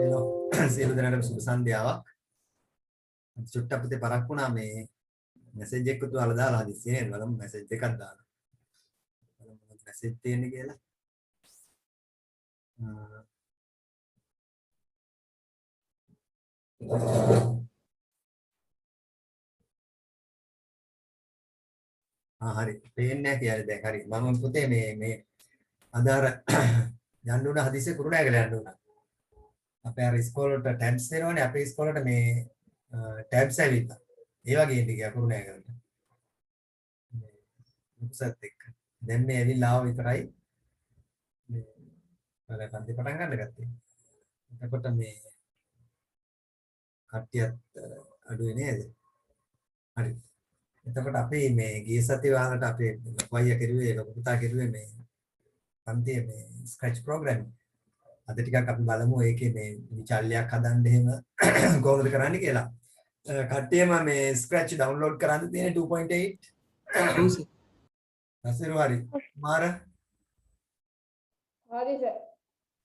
hello සියලු දෙනාටම සුබ සන්ධ්‍යාවක්. චුට්ටක් පුතේ පරක් වුණා මේ මැසේජ් එකක් තුවාලා දාලා හදිස්සියේ නේද? බලමු මැසේජ් එකක් දාලා. බලමු මොකද මැසේජ් තියෙන්නේ කියලා. හරි. පේන්නේ නැහැ කියලා දැන් හරි. මම පුතේ මේ අදාර යන්න උන හදිස්සියේ කුරුණෑගල යන්න උනා. අපේ අර ඉස්කෝලේට ටැබ්ස් දෙනවනේ අපේ ඉස්කෝලේට මේ ටැබ්ස් ඇවිල්ලා. ඒ වගේ ඉන්න ගියා කුරුණෑගලට. උසත් එක්ක. දැන් මේ ඇවිල්ලා ආව විතරයි. මේ කන්දේ පටන් ගන්න ගත්තේ. එතකොට මේ කට්ටියත් අඩුවේ නේද? හරි. එතකොට අපි මේ ගිය සතිය වලට අපේ වයිය කෙරුවේ ලොකු පුතා කෙරුවේ මේ පන්තියේ මේ ස්ක්‍රැච් ප්‍රෝග්‍රෑම්. අද ටිකක් අපි බලමු ඒකේ මේ විචල්යක් හදන්න එහෙම කොහොමද කරන්න කියලා. කට්ටියම මේ ස්ක්‍රැච් ඩවුන්ලෝඩ් කරන්න තියෙන 2.8. නසරු හරි. මාර. හරි සර්.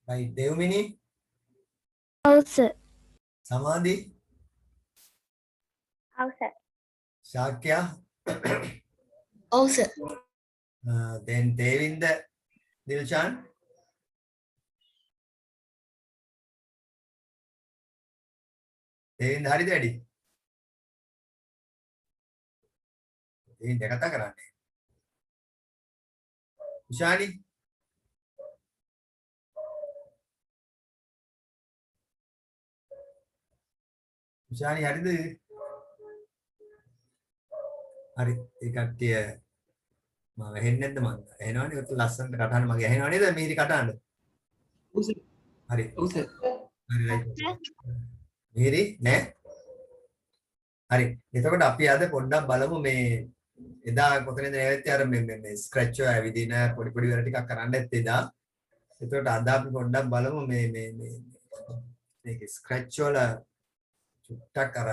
right දෙව්මිනි. ඔව් සර්. සමාධි. ඔව් සර්. ශාක්‍ය. ඔව් සර්. then දේවින්ද දිල්ෂාන්. දේවින්ද හරිද වැඩි? දේවින්ද කතා කරන්නේ. ඉෂානි. ඉෂානි හරිද? හරි ඒ කට්ටිය මම ඇහෙන්නේ නැද්ද මන්ද? ඇහෙනවනේ ඔත ලස්සනට කටහඬ මගේ ඇහෙනව නේද මේරි කටහඬ? ඔව් සර්. හරි. ඔව් සර්. හරි රයිට්. මේරි නෑ? හරි. එතකොට අපි අද පොඩ්ඩක් බලමු මේ එදා කොතනද නැවෙත්තේ අර මේ ස්ක්‍රැච් එක ඇවිදින පොඩි පොඩි වැඩ ටිකක් කරන්න ඇත්තේ එදා. එතකොට අද අපි පොඩ්ඩක් බලමු මේක ස්ක්‍රැච් වල චුට්ටක් අර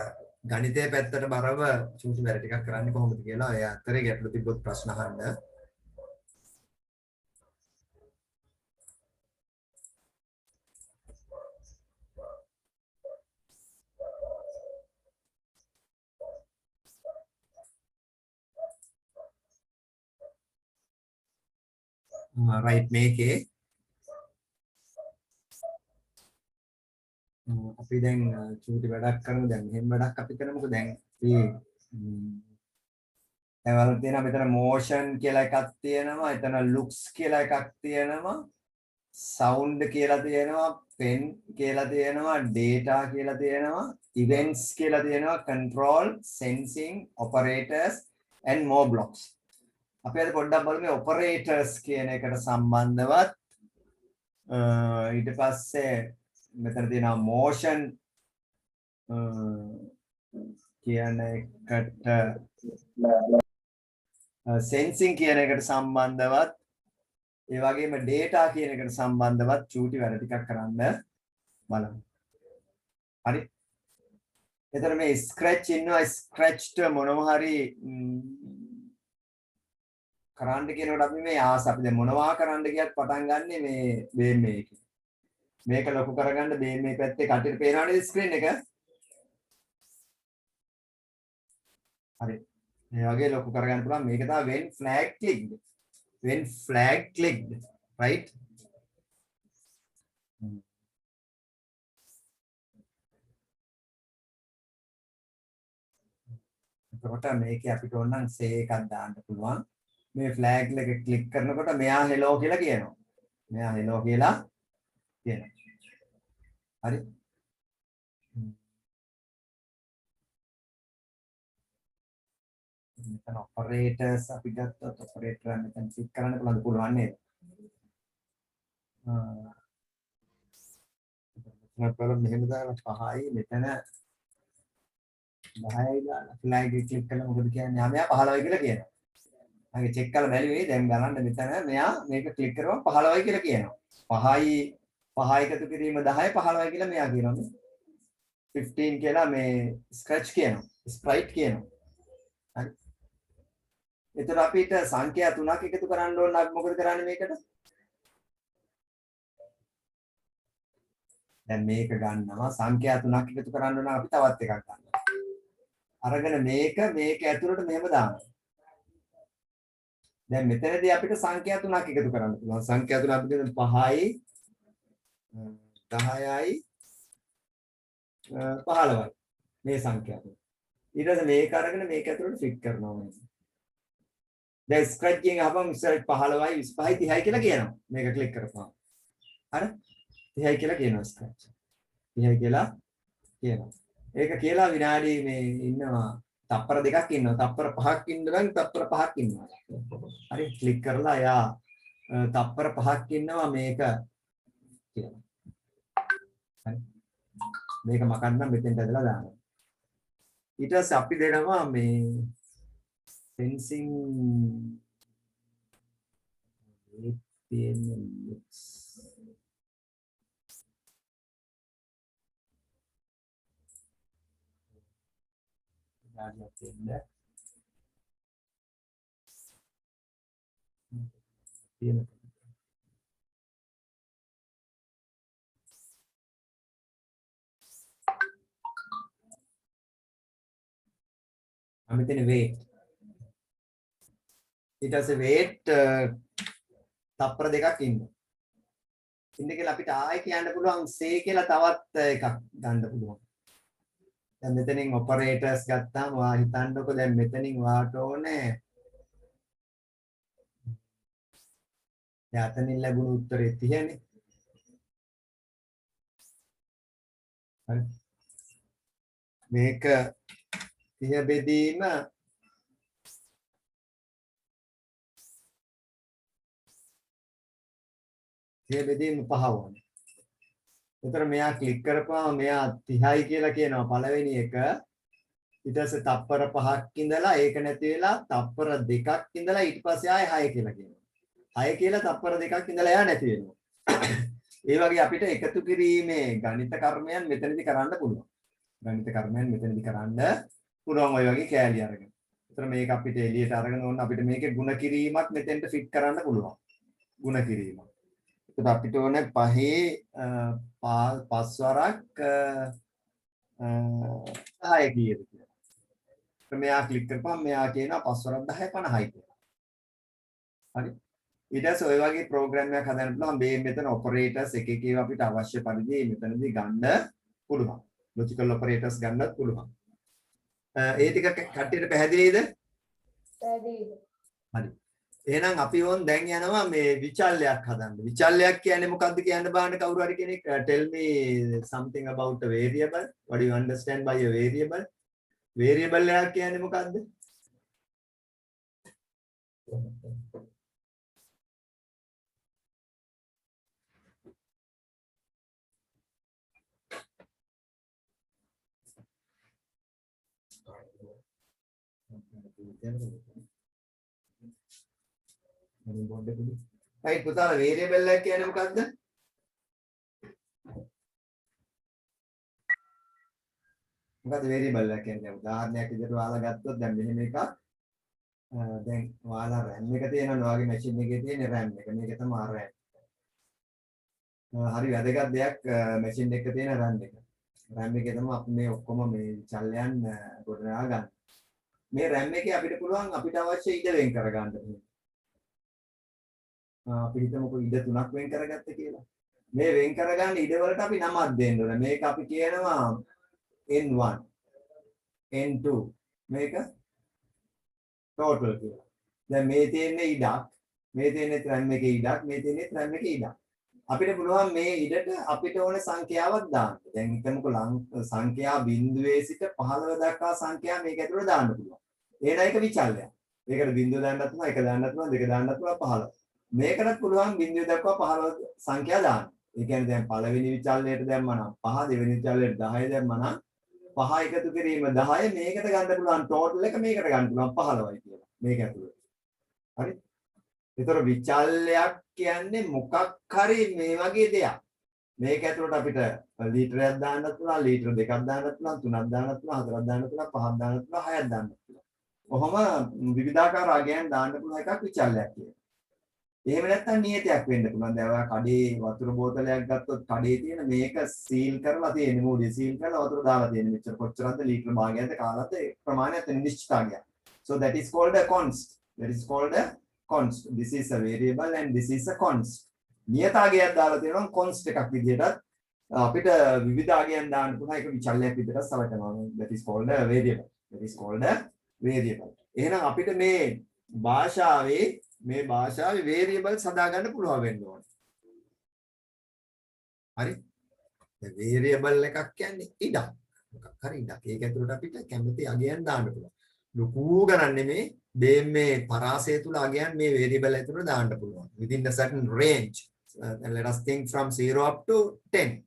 ගණිතයේ පැත්තට බරව චූටි වැඩ ටිකක් කරන්නේ කොහොමද කියලා. ඒ අතරේ ගැටලු තිබ්බොත් ප්‍රශ්න අහන්න. right මේකේ අපි දැන් චූටි වැඩක් කරමු. දැන් මෙහෙම වැඩක් අපි කරමුකෝ. දැන් අපි දැන් වල තියෙනවා මෙතන motion කියලා එකක් තියෙනවා. එතන looks කියලා එකක් තියෙනවා. sound කියලා තියෙනවා. pen කියලා තියෙනවා. data කියලා තියෙනවා. events කියලා තියෙනවා. control, sensing, operators and more blocks. අපි අද පොඩ්ඩක් බලමු මේ operators කියන එකට සම්බන්ධවත් ඊට පස්සේ මෙතන තියෙනවා motion කියන එකට sensing කියන එකට සම්බන්ධවත් ඒ වගේම data කියන එකට සම්බන්ධවත් චූටි වැඩ ටිකක් කරන්න බලමු. හරි. එතන මේ scratch ඉන්නවා. scratched මොනවා හරි කරන්න කියනකොට අපි මේ අපි දැන් මොනවා කරන්න කියත් පටන් ගන්නෙ මේ බේම් මේකේ. මේක ලොකු කරගන්න බේම් මේ පැත්තේ කටියට පේනවා නේද ස්ක්‍රීන් එක? හරි. මේ වගේ ලොකු කරගන්න පුළුවන්. මේක තමයි when flag clicked. when flag clicked, right? එතකොට මේකේ අපිට ඕන නම් say එකක් දාන්න පුළුවන්. මේ ෆ්ලැග් එක ක්ලික් කරනකොට මෙයා හෙලෝ කියලා කියනවා. මෙයා හෙලෝ කියලා කියනවා. හරි. මෙතන ඔපරේටර්ස් අපි ගත්තොත් ඔපරේටර් මෙතන ක්ලික් කරන්න පුළුවන් නේද? මෙතන මෙහෙම දාලා 5යි මෙතන 10යි දාලා ෆ්ලැග් එක ක්ලික් කළා මොකද කියන්නේ? මෙයා 15යි කියලා කියනවා. මගේ චෙක් කරලා බැලුවේ දැන් බලන්න මෙතන මෙයා මේක ක්ලික් කරවම 15යි කියලා කියනවා. 5යි 5 එකතු කිරීම 10යි 15යි කියලා මෙයා කියනවා. 15 කියලා මේ ස්ක්‍රැච් කියනවා. ස්ප්‍රයිට් කියනවා. හරි. එතකොට අපිට සංඛ්‍යා 3ක් එකතු කරන්න ඕන නම් මොකද කරන්නේ මේකට? දැන් මේක ගන්නවා සංඛ්‍යා තුනක් එකතු කරන්න ඕන අපි තවත් එකක් ගන්නවා. අරගෙන මේක ඇතුළට මෙහෙම දානවා. දැන් මෙතනදී අපිට සංඛ්‍යා තුනක් එකතු කරන්න පුළුවන්. සංඛ්‍යා තුන අපිට 5යි 10යි 15යි මේ සංඛ්‍යා තුන. ඊට පස්සේ මේක අරගෙන මේක ඇතුළට ෆිට කරනවා මේ. දැන් ස්ක්‍රැච් එකෙන් අහපම ඉස්සර 15යි 25යි 30යි කියලා කියනවා. මේක ක්ලික් කරපුවාම. හරි? 30යි කියලා කියනවා ස්ක්‍රැච්. 30යි කියලා කියනවා. ඒක කියලා විනාඩි මේ ඉන්නවා තප්පර දෙකක් ඉන්නවා. තප්පර 5ක් ඉන්නවා තප්පර 5ක් ඉන්නවා. හරි ක්ලික් කරලා යා තප්පර 5ක් ඉන්නවා මේක කියලා. හරි. මේක මකන්න මෙතෙන්ට ඇදලා දානවා. ඊට පස්සේ අපි දෙනවා මේ fencing APN looks මෙතන weight ඊට පස්සේ weight තප්පර දෙකක් ඉන්නවා. ඉන්න කියලා අපිට ආයෙ කියන්න පුළුවන් say කියලා තවත් එකක් ගන්න පුළුවන්. දැන් මෙතනින් operators ගත්තාම වා හිතන්නකො දැන් මෙතනින් වාට ඕනේ යතනින් ලැබුණු උත්තරේ 30නේ. හරි. මේක 30 බෙදීම 5 වුණා. එතකොට මෙයා ක්ලික් කරපුවාම මෙයා 30යි කියලා කියනවා පළවෙනි එක. ඊට පස්සේ තප්පර 5ක් ඉඳලා ඒක නැති වෙලා තප්පර 2ක් ඉඳලා ඊට පස්සේ ආයෙ 6 කියලා කියනවා. 6 කියලා තප්පර 2ක් ඉඳලා එයා නැති වෙනවා. ඒ වගේ අපිට එකතු කිරීමේ ගණිත කර්මයන් මෙතනදී කරන්න පුළුවන්. ගණිත කර්මයන් මෙතනදී කරන්න පුළුවන් ඔය වගේ කෑලි අරගෙන. ඒතර මේක අපිට එළියට අරගෙන ඕන අපිට මේකේ ಗುಣ කිරීමක් මෙතෙන්ට ෆිට කරන්න පුළුවන්. ಗುಣ කිරීමක්. ඒත් අපිට ඕනේ 5 වරක් 10 කීයද කියලා. මෙයා ක්ලික් කරපුවම මෙයා කියනවා 5 වරක් 10 50යි කියලා. හරි. ඊට පස්සේ ඔය වගේ ප්‍රෝග්‍රෑම් එකක් හදන්න පුළුවන්. මේ මෙතන ඔපරේටර්ස් එක එක ඒවා අපිට අවශ්‍ය පරිදි මෙතනදී ගන්න පුළුවන්. ලොජිකල් ඔපරේටර්ස් ගන්නත් පුළුවන්. ඒ ටික කට්ටියට පැහැදිලිද? පැහැදිලිද? හරි. එහෙනම් අපි ඕන් දැන් යනවා මේ විචල්‍යයක් හදන්න. විචල්‍යයක් කියන්නේ මොකක්ද කියන්න බලන්න කවුරු හරි කෙනෙක් tell me something about a variable. What do you understand by a variable? Variable එකක් කියන්නේ මොකක්ද? right පුතාලා variable එකක් කියන්නේ මොකක්ද? මොකද්ද variable එක කියන්නේ? උදාහරණයක් විදිහට ඔයාලා ගත්තොත් දැන් මෙහෙම එකක් දැන් ඔයාලා RAM එක තියෙනවා ඔයාගේ මැෂින් එකේ තියෙන RAM එක. මේක තමයි RAM. හරි වැදගත් දෙයක් මැෂින් එකේ තියෙන RAM එක. RAM එකේ තමයි අපි මේ ඔක්කොම මේ චල්යන් ගොඩනගා ගන්න. මේ RAM එකේ අපිට පුළුවන් අපිට අවශ්‍ය ඉඩ වෙන් කරගන්න. අපි හිතමුකෝ ඉඩ 3ක් වෙන් කරගත්ත කියලා. මේ වෙන් කරගන්න ඉඩ වලට අපි නමක් දෙන්න ඕනේ. මේක අපි කියනවා N1 N2 මේක total කියලා. දැන් මේ තියෙන්නේ ඉඩක්, මේ තියෙන්නේ RAM එකේ ඉඩක්, මේ තියෙන්නේ RAM එකේ ඉඩක්. අපිට පුළුවන් මේ ඉඩට අපිට ඕනේ සංඛ්‍යාවක් දාන්න. දැන් හිතමුකෝ සංඛ්‍යා බිඳුවේ සිට 15 දක්වා සංඛ්‍යා මේක ඇතුළට දාන්න පුළුවන්. එහෙනම් ඒක විචල්‍යයක්. මේකට බිඳුව දාන්නත් පුළුවන්, 1 දාන්නත් පුළුවන්, 2 දාන්නත් පුළුවන් 15. මේකටත් පුළුවන් බිඳුව දක්වා 15 සංඛ්‍යා දාන්න. ඒ කියන්නේ දැන් පළවෙනි විචල්‍යයට දැම්මම 5, දෙවෙනි විචල්‍යයට 10 දැම්මම 5 එකතු කිරීම 10 මේකට ගන්න පුළුවන් ටෝටල් එක මේකට ගන්න පුළුවන් 15යි කියලා. මේක ඇතුළේ. හරි? ඒතර විචල්‍යයක් කියන්නේ මොකක් හරි මේ වගේ දෙයක්. මේක ඇතුළට අපිට ලීටරයක් දාන්නත් පුළුවන්, ලීටර දෙකක් දාන්නත් පුළුවන්, තුනක් දාන්නත් පුළුවන්, හතරක් දාන්නත් පුළුවන්, පහක් දාන්නත් පුළුවන්, හයක් දාන්නත් පුළුවන්. කොහොම විවිධාකාර අගයන් දාන්න පුළුවන් එකක් විචල්‍යයක් කියන්නේ. එහෙම නැත්නම් නියතයක් වෙන්න පුළුවන්. දැන් ඔයා කඩේ වතුර බෝතලයක් ගත්තොත් කඩේ තියෙන මේක සීල් කරලා තියෙන්නේ මූඩේ සීල් කරලා වතුර දාලා තියෙන්නේ. මෙච්චර කොච්චරද ලීටර භාගයක්ද කාලත් ඒ ප්‍රමාණයත් නිශ්චිතාගයක්. So that is called a const. That is called a const. This is a variable and this is a const. නියතාගයක් දාලා තියෙනවා const එකක් විදිහටත් අපිට විවිධ ආගයන් දාන්න පුළුවන් ඒක විචල්‍යයක් විදිහට සලකනවා. That is called a variable. That is called a variable. එහෙනම් අපිට මේ භාෂාවේ variables හදාගන්න පුළුවන් වෙන්න ඕනේ. හරි? දැන් variable එකක් කියන්නේ ඉඩක්. මොකක් හරි ඉඩක්. ඒක ඇතුළට අපිට කැමති අගයන් දාන්න පුළුවන්. ලොකු ගණන් නෙමේ මේ පරාසය තුල අගයන් මේ variable ඇතුළට දාන්න පුළුවන්. Within a certain range. And let us think from 0 up to 10.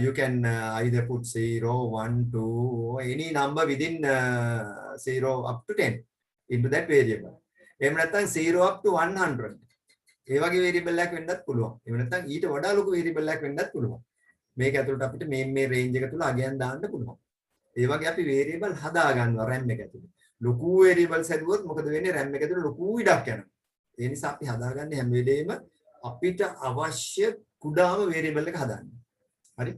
You can either put 0, 1, 2, or any number within 0 up to 10 into that variable. එහෙම නැත්නම් 0 up to 100. ඒ වගේ variable එකක් වෙන්නත් පුළුවන්. එහෙම නැත්නම් ඊට වඩා ලොකු variable එකක් වෙන්නත් පුළුවන්. මේක ඇතුළට අපිට මේ range එක තුල අගයන් දාන්න පුළුවන්. ඒ වගේ අපි variable හදා ගන්නවා RAM එක ඇතුළේ. ලොකු variables හැදුවොත් මොකද වෙන්නේ? RAM එක ඇතුළේ ලොකු ඉඩක් යනවා. ඒ නිසා අපි හදාගන්නේ හැම වෙලේම අපිට අවශ්‍ය කුඩාම variable එක හදන්න. හරි?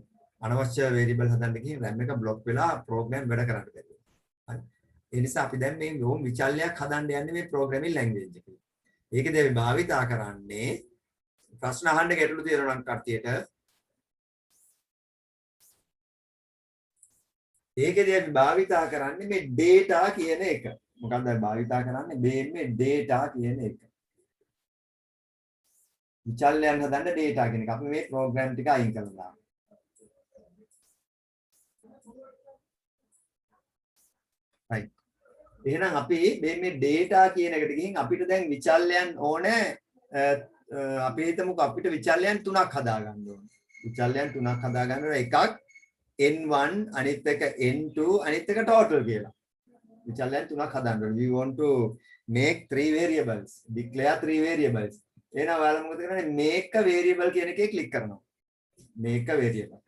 අනවශ්‍ය variable හදන්න ගිහින් RAM එක block වෙලා program වැඩ කරන්න බැහැ. හරි? ඒ නිසා අපි දැන් මේ යෝම් විචල්‍යයක් හදන්න යන්නේ මේ programming language එකේ. ඒකද අපි භාවිතා කරන්නේ ප්‍රශ්න අහන්න ගැටලු තියෙනවා නම් කට්ටියට. ඒකද අපි භාවිතා කරන්නේ මේ data කියන එක. මොකක්ද අපි භාවිතා කරන්නේ මේ data කියන එක. විචල්‍යයන් හදන්න data කියන එක. අපි මේ program ටික අයින් කරලා දාමු. right. එහෙනම් අපි මේ data කියන එකට ගිහින් අපිට දැන් විචල්‍යයන් ඕනේ අපි හිතමුකෝ අපිට විචල්‍යයන් තුනක් හදා ගන්න ඕනේ. විචල්‍යයන් තුනක් හදා ගන්න ඕනේ. එකක් n1 අනිත් එක n2 අනිත් එක total කියලා. විචල්‍යයන් තුනක් හදන්න ඕනේ. We want to make 3 variables. Declare 3 variables. එහෙනම් ඔයාලා මොකද කරන්නේ? make a variable කියන එකේ ක්ලික් කරනවා. make a variable.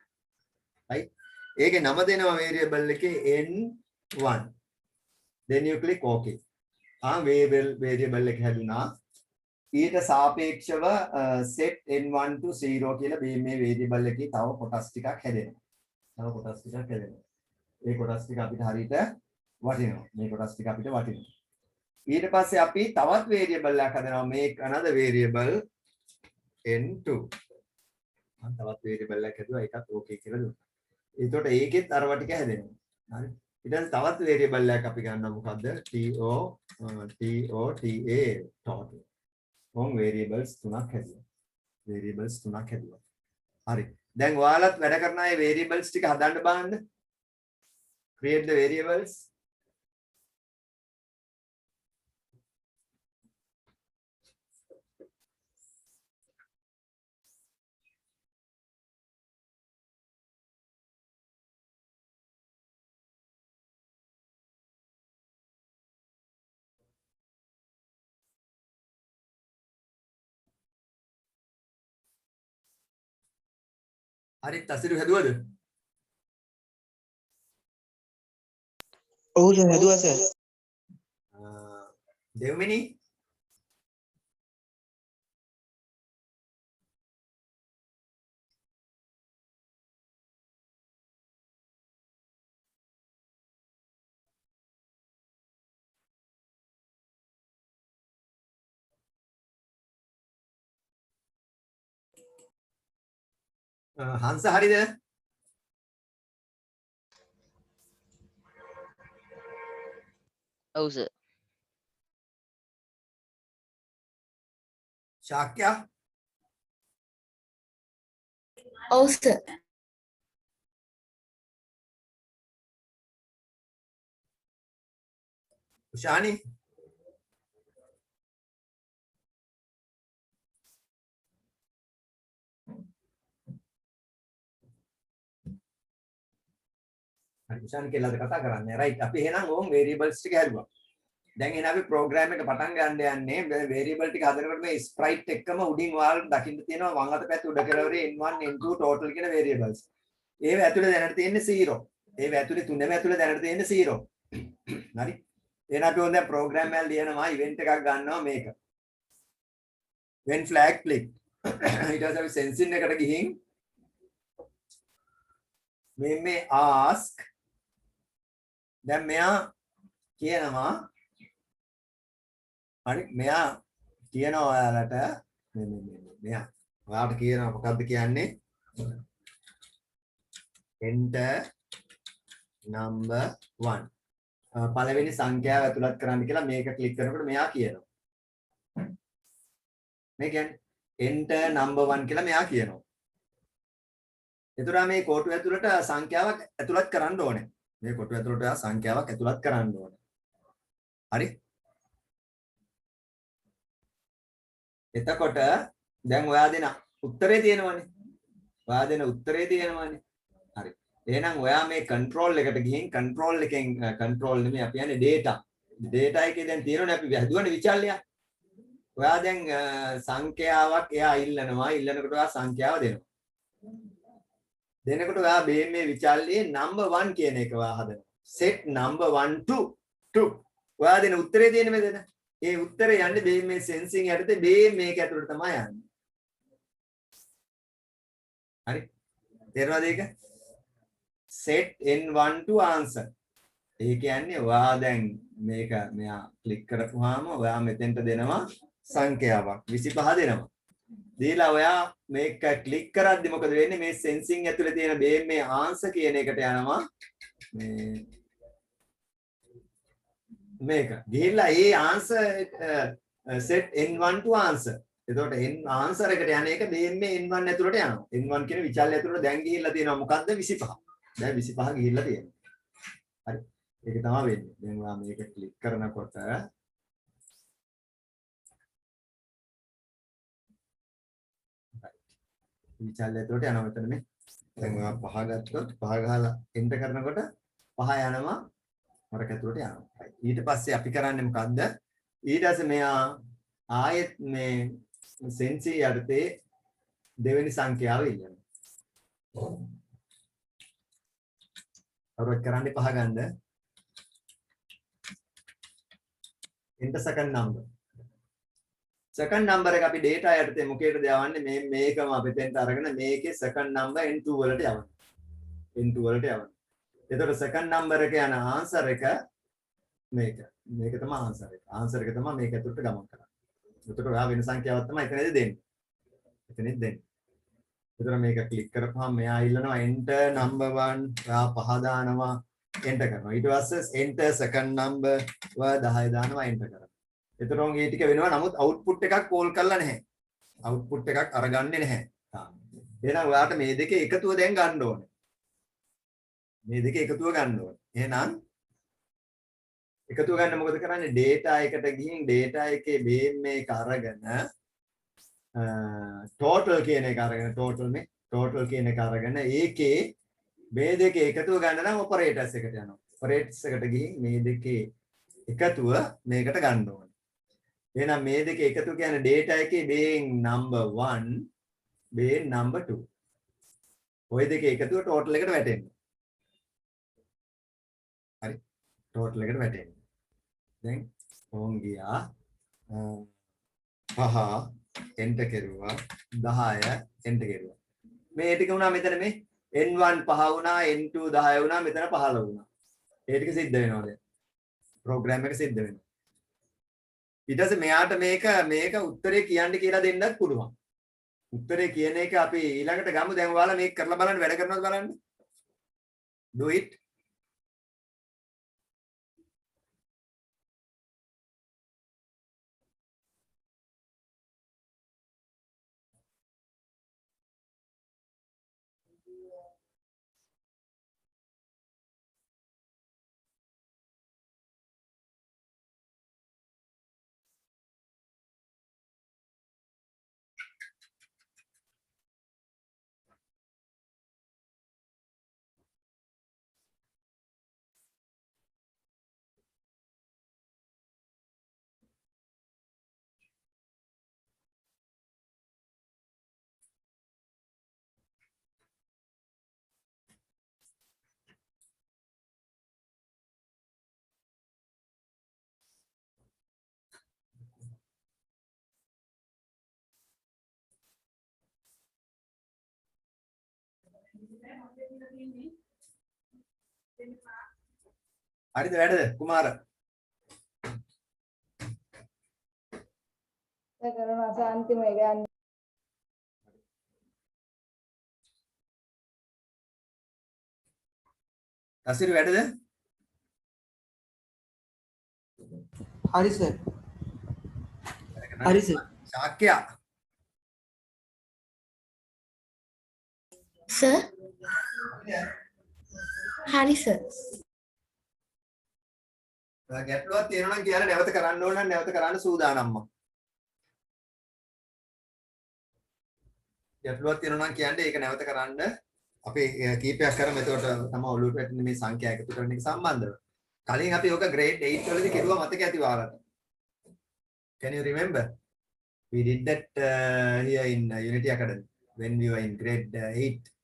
right. ඒකේ නම දෙනවා variable එකේ n1. then you click OK. variable එක හැදුනා. ඊට සාපේක්ෂව set n1 to 0 කියලා මේ variable එකේ තව කොටස් ටිකක් හැදෙනවා. ඒ කොටස් ටික අපිට හරියට වටිනවා. මේ කොටස් ටික අපිට වටිනවා. ඊට පස්සේ අපි තවත් variable එකක් හදනවා. make another variable n2. මම තවත් variable එකක් හදුවා. ඒකත් OK කියලා දුන්නා. එතකොට ඒකෙත් අරව ටික හැදෙනවා. හරි. ඊට පස්සේ තවත් variable එකක් අපි ගන්නවා මොකද්ද? total. මොන් variables තුනක් හැදුවා. හරි. දැන් ඔයාලත් වැඩ කරන අය variables ටික හදන්න බලන්න. create the variables. හරි තසිරු හැදුවද? ඔව් සර් හැදුවා සර්. දෙවමිනි හංස හරිද? ඔව් සර්. ශාක්‍ය ඔව් සර්. උෂානි හරි උෂානි කියලාද කතා කරන්නේ. right. අපි එහෙනම් ඕම් variables ටික හැදුවා. දැන් එහෙනම් අපි program එක පටන් ගන්න යන්නේ variable ටික හදනකොට මේ sprite එක්කම උඩින් ඔයාලට දකින්න තියෙනවා වම් අත පැත්තේ උඩ කෙළවරේ n1 n2 total කියන variables. ඒව ඇතුලේ දැනට තියෙන්නේ 0. ඒව ඇතුලේ තුනම ඇතුලේ දැනට තියෙන්නේ 0. හරි. එහෙනම් අපි ඕන දැන් program එකක් ලියනවා event එකක් ගන්නවා මේක. when flag clicked ඊට පස්සේ අපි sensing එකට ගිහින් මේ ask දැන් මෙයා කියනවා හරි මෙයා කියනවා ඔයාලට මෙයා ඔයාලට කියනවා මොකද්ද කියන්නේ enter number 1 පළවෙනි සංඛ්‍යාව ඇතුළත් කරන්න කියලා මේක ක්ලික් කරනකොට මෙයා කියනවා මේ කියන්නේ enter number 1 කියලා මෙයා කියනවා එතකොට මේ කොටුව ඇතුළට සංඛ්‍යාවක් ඇතුළත් කරන්න ඕනේ මේ කොටුව ඇතුළට සංඛ්‍යාවක් ඇතුළත් කරන්න ඕනේ හරි එතකොට දැන් ඔයා දෙන උත්තරේ තියෙනවනේ ඔයා දෙන උත්තරේ තියෙනවනේ හරි එහෙනම් ඔයා මේ control එකට ගිහින් control එකෙන් control නෙමෙයි අපි යන්නේ data එකේ දැන් තියෙනවනේ අපි හදුවනේ විචල්්‍යය ඔයා දැන් සංඛ්‍යාවක් එයා ඉල්ලනකොට ඔයා සංඛ්‍යාව දෙනකොට ඔයා මේ විචල්්‍යයේ number 1 කියන එක ඔයා හදනවා set number 1 to 2 ඔයා දෙන උත්තරේ තියෙන මේ දෙන ඒ උත්තරේ යන්නේ මේ sensing යටතේ මේක ඇතුළට තමයි යන්නේ හරි තේරුණාද ඒක set n1 to answer ඒ කියන්නේ ඔයා දැන් මේක මෙයා ක්ලික් කරපුවාම ඔයා මෙතෙන්ට දෙනවා සංඛ්‍යාවක් 25 දෙනවා දීලා ඔයා මේක ක්ලික් කරද්දි මොකද වෙන්නේ මේ sensing ඇතුලේ තියෙන මේ answer කියන එකට යනවා මේක ගිහිල්ලා ඒ answer set n1 to answer එතකොට answer එකට යන එක මේ n1 ඇතුළට යනවා n1 කියන විචල්‍ය ඇතුළට දැන් ගිහිල්ලා තියෙනවා මොකද්ද 25 දැන් 25 ගිහිල්ලා තියෙනවා හරි ඒක තමයි වෙන්නේ දැන් ඔයා මේක ක්ලික් කරනකොට විචල්‍ය ඇතුළට යනවා මෙතන මේ දැන් ඔයා 5 ගත්තොත් 5 ගහලා enter කරනකොට 5 යනවා මරක ඇතුළට යනවා ඊට පස්සේ අපි කරන්නේ මොකද්ද ඊට පස්සේ මෙයා ආයෙත් මේ sensing යටතේ දෙවෙනි සංඛ්‍යාව ඉල්ලනවා අවුරුත් කරන්නේ 5 ගන්න enter second number second number එක අපි data යටතේ මොකේද යවන්නේ මේකම අපි තෙන්ට අරගෙන මේකේ second number n2 වලට යවනවා n2 වලට යවනවා එතකොට second number එක යන answer එක මේක තමයි answer එක answer එක තමයි මේක ඇතුළට ගමන් කරන්නේ එතකොට ඔයා වෙන සංඛ්‍යාවක් තමයි එතනදී දෙන්නේ එතනදී දෙන්නේ එතකොට මේක ක්ලික් කරපුවාම මෙයා ඉල්ලනවා enter number 1 ඔයා 5 දානවා enter කරනවා ඊට පස්සේ enter second number ඔයා 10 දානවා enter කරනවා එතකොට මේ ටික වෙනවා නමුත් output එකක් call කරලා නැහැ output එකක් අරගන්නේ නැහැ එහෙනම් ඔයාට මේ දෙකේ එකතුව දැන් ගන්න ඕනේ මේ දෙකේ එකතුව ගන්න ඕනේ එහෙනම් එකතුව ගන්න මොකද කරන්නේ data එකට ගිහින් data එකේ මේක අරගෙන total කියන එක අරගෙන total කියන එක අරගෙන ඒකේ මේ දෙකේ එකතුව ගන්න නම් operators එකට යනවා operators එකට ගිහින් මේ දෙකේ එකතුව මේකට ගන්න ඕනේ එහෙනම් මේ දෙකේ එකතුව කියන්නේ data එකේ being number 1 being number 2 ඔය දෙකේ එකතුව total එකට වැටෙනවා හරි total එකට වැටෙනවා දැන් ඕන් ගියා 5 enter කෙරුවා 10 enter කෙරුවා මේ ටික වුණා මෙතන මේ n1 5 වුණා n2 10 වුණා මෙතන 15 වුණා ඒ ටික සිද්ධ වෙනවා දැන් ප්‍රෝග්‍රෑම් එක සිද්ධ වෙනවා ඊට පස්සේ මෙයාට මේක උත්තරේ කියන්න කියලා දෙන්නත් පුළුවන් උත්තරේ කියන එක අපි ඊළඟට ගමු දැන් ඔයාලා මේක කරලා බලන්න වැඩ කරනවද බලන්න do it හරිද වැඩද කුමාර? කරනවා සාන්තිම ගන්න. අසිරි වැඩද? හරි සර්. හරි සර්. ශාක්‍යයා Sir. Hari, sir. ගැටලුවක් තියෙනවා නම් කියලා නැවත කරන්න ඕන නම් නැවත කරන්න සූදානම්ම. ගැටලුවක් තියෙනවා නම් කියන්නේ ඒක නැවත කරන්න අපි කීපයක් කරමු. එතකොට තමයි ඔලුවට වැටෙන මේ සංඛ්‍යා එකතු කරන එක සම්බන්ධව. කලින් අපි ඔක grade 8 වලදී කෙරුවා මතක ඇති වාලට. Can you remember? We did that here in Unity Academy when we were in grade 8.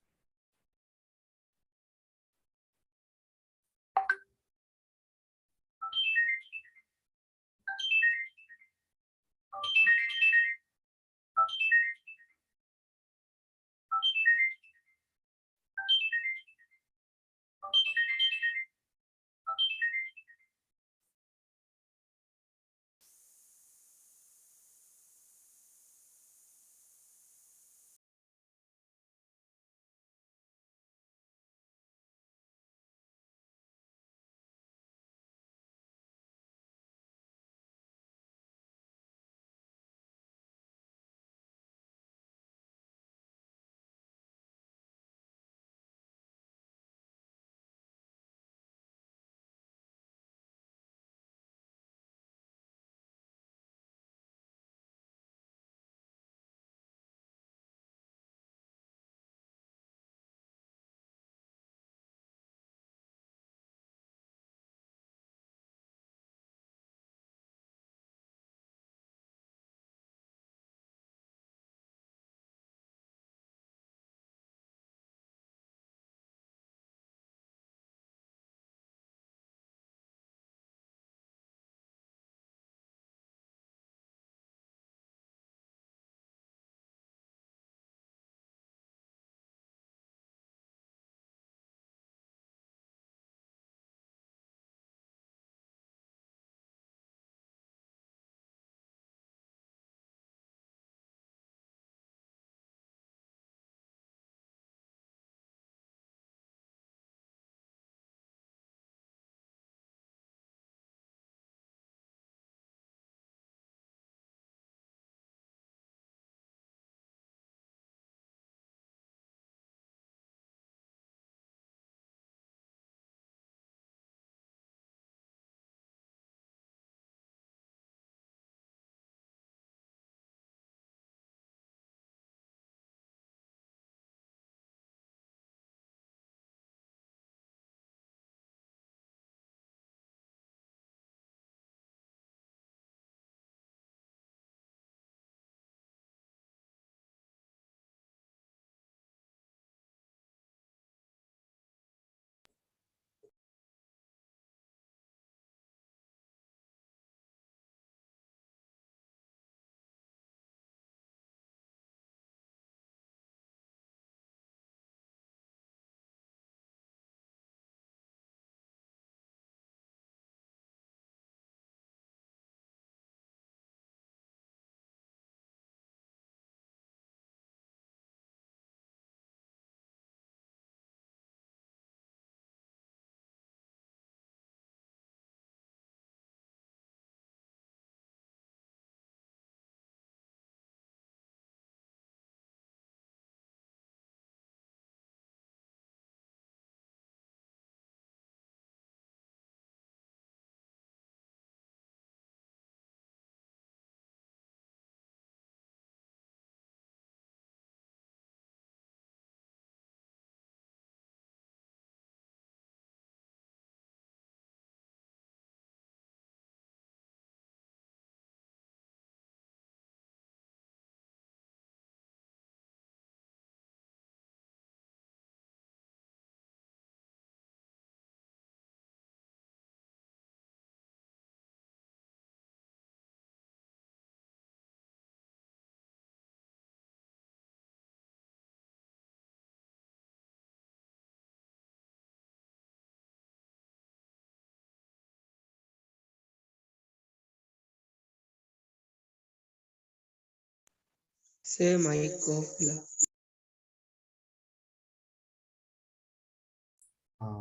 Sir, mic off.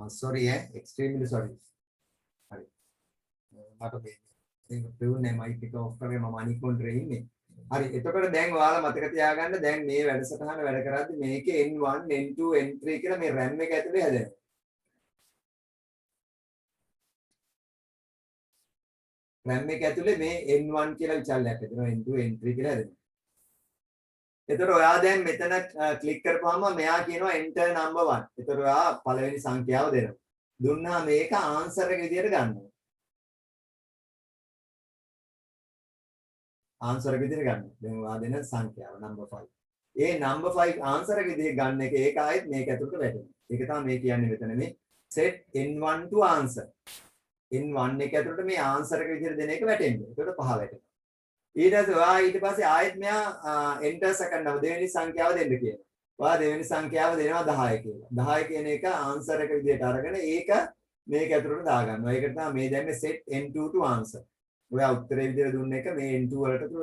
sorry extremely sorry. හරි. මට මේ ප්‍රවුනේ මයික් එක ඔෆ් කරේ මම අනික් කොන්ටරේ ඉන්නේ. හරි. එතකොට දැන් ඔයාලා මතක තියාගන්න දැන් මේ වැඩසටහන වැඩ කරද්දි මේකේ N1 N2 N3 කියලා මේ RAM එක ඇතුලේ හැදෙනවා. RAM එක ඇතුලේ මේ N1 කියලා විචල්යක් හැදෙනවා N2 N3 කියලා හැදෙනවා. එතකොට ඔයා දැන් මෙතන ක්ලික් කරපුවාම මෙයා කියනවා enter number 1. එතකොට ඔයා පළවෙනි සංඛ්‍යාව දෙනවා. දුන්නා මේක ආන්සර් එක විදියට ගන්නවා. ආන්සර් එක විදියට ගන්නවා. දැන් ඔයා දෙන සංඛ්‍යාව number 5. ඒ number 5 ආන්සර් එක විදියට ගන්න එක ඒක ආයෙත් මේක ඇතුළට වැටෙනවා. ඒක තමයි මේ කියන්නේ මෙතන මේ set n1 to answer. n1 එක ඇතුළට මේ ආන්සර් එක විදියට දෙන එක වැටෙන්නේ. එතකොට 5 වැටෙනවා. ඊට පස්සේ ඔයා ඊට පස්සේ ආයෙත් මෙයා enter second නම දෙවෙනි සංඛ්‍යාව දෙන්න කියනවා. ඔයා දෙවෙනි සංඛ්‍යාව දෙනවා 10 කියලා. 10 කියන එක ආන්සර් එක විදියට අරගෙන ඒක මේක ඇතුළට දාගන්නවා. ඒකට තමයි මේ දැම්මේ set n2 to answer. ඔයා උත්තරේ විදියට දුන්න එක මේ n2 වලට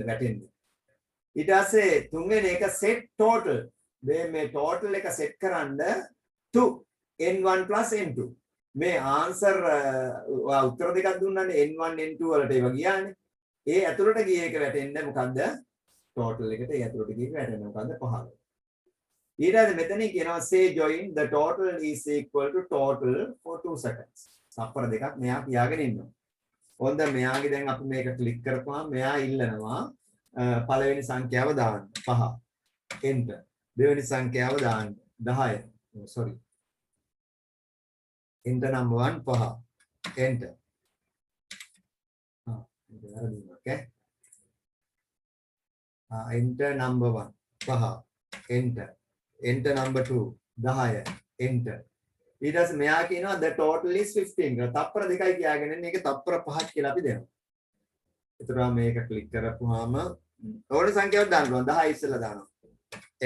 වැටෙන්නේ. ඊට පස්සේ තුන්වෙනි එක set total. මේ total එක set කරන්න to n1 plus n2. මේ ආන්සර් ඔයා උත්තර දෙකක් දුන්නානේ n1 n2 වලට ඒවා ගියානේ. ඒ ඇතුළට ගිය එක වැටෙන්නේ මොකද්ද? total එකට ඒ ඇතුළට ගිය එක වැටෙන්නේ මොකද්ද? 15. ඊට පස්සේ මෙතනින් කියනවා say join the total is equal to total for 2 seconds. සප්පර දෙකක් මෙයා පියාගෙන ඉන්නවා. හොඳ මෙයාගේ දැන් අපි මේක ක්ලික් කරපුවාම මෙයා ඉල්ලනවා පළවෙනි සංඛ්‍යාව දාන්න 5. enter. දෙවෙනි සංඛ්‍යාව දාන්න 10. sorry. enter number 1 5. enter. Okay. Enter number 1 5. enter. enter number 2 10. enter. ඊට පස්සේ මෙයා කියනවා the total is 15 කියලා. තප්පර දෙකයි කියාගෙන ඉන්නේ. මේක තප්පර 5ක් කියලා අපි දෙනවා. ඒතර මේක ක්ලික් කරපුවාම ඕනේ සංඛ්‍යාවක් දාන්න පුළුවන්. 10 ඉස්සෙල්ලා දානවා.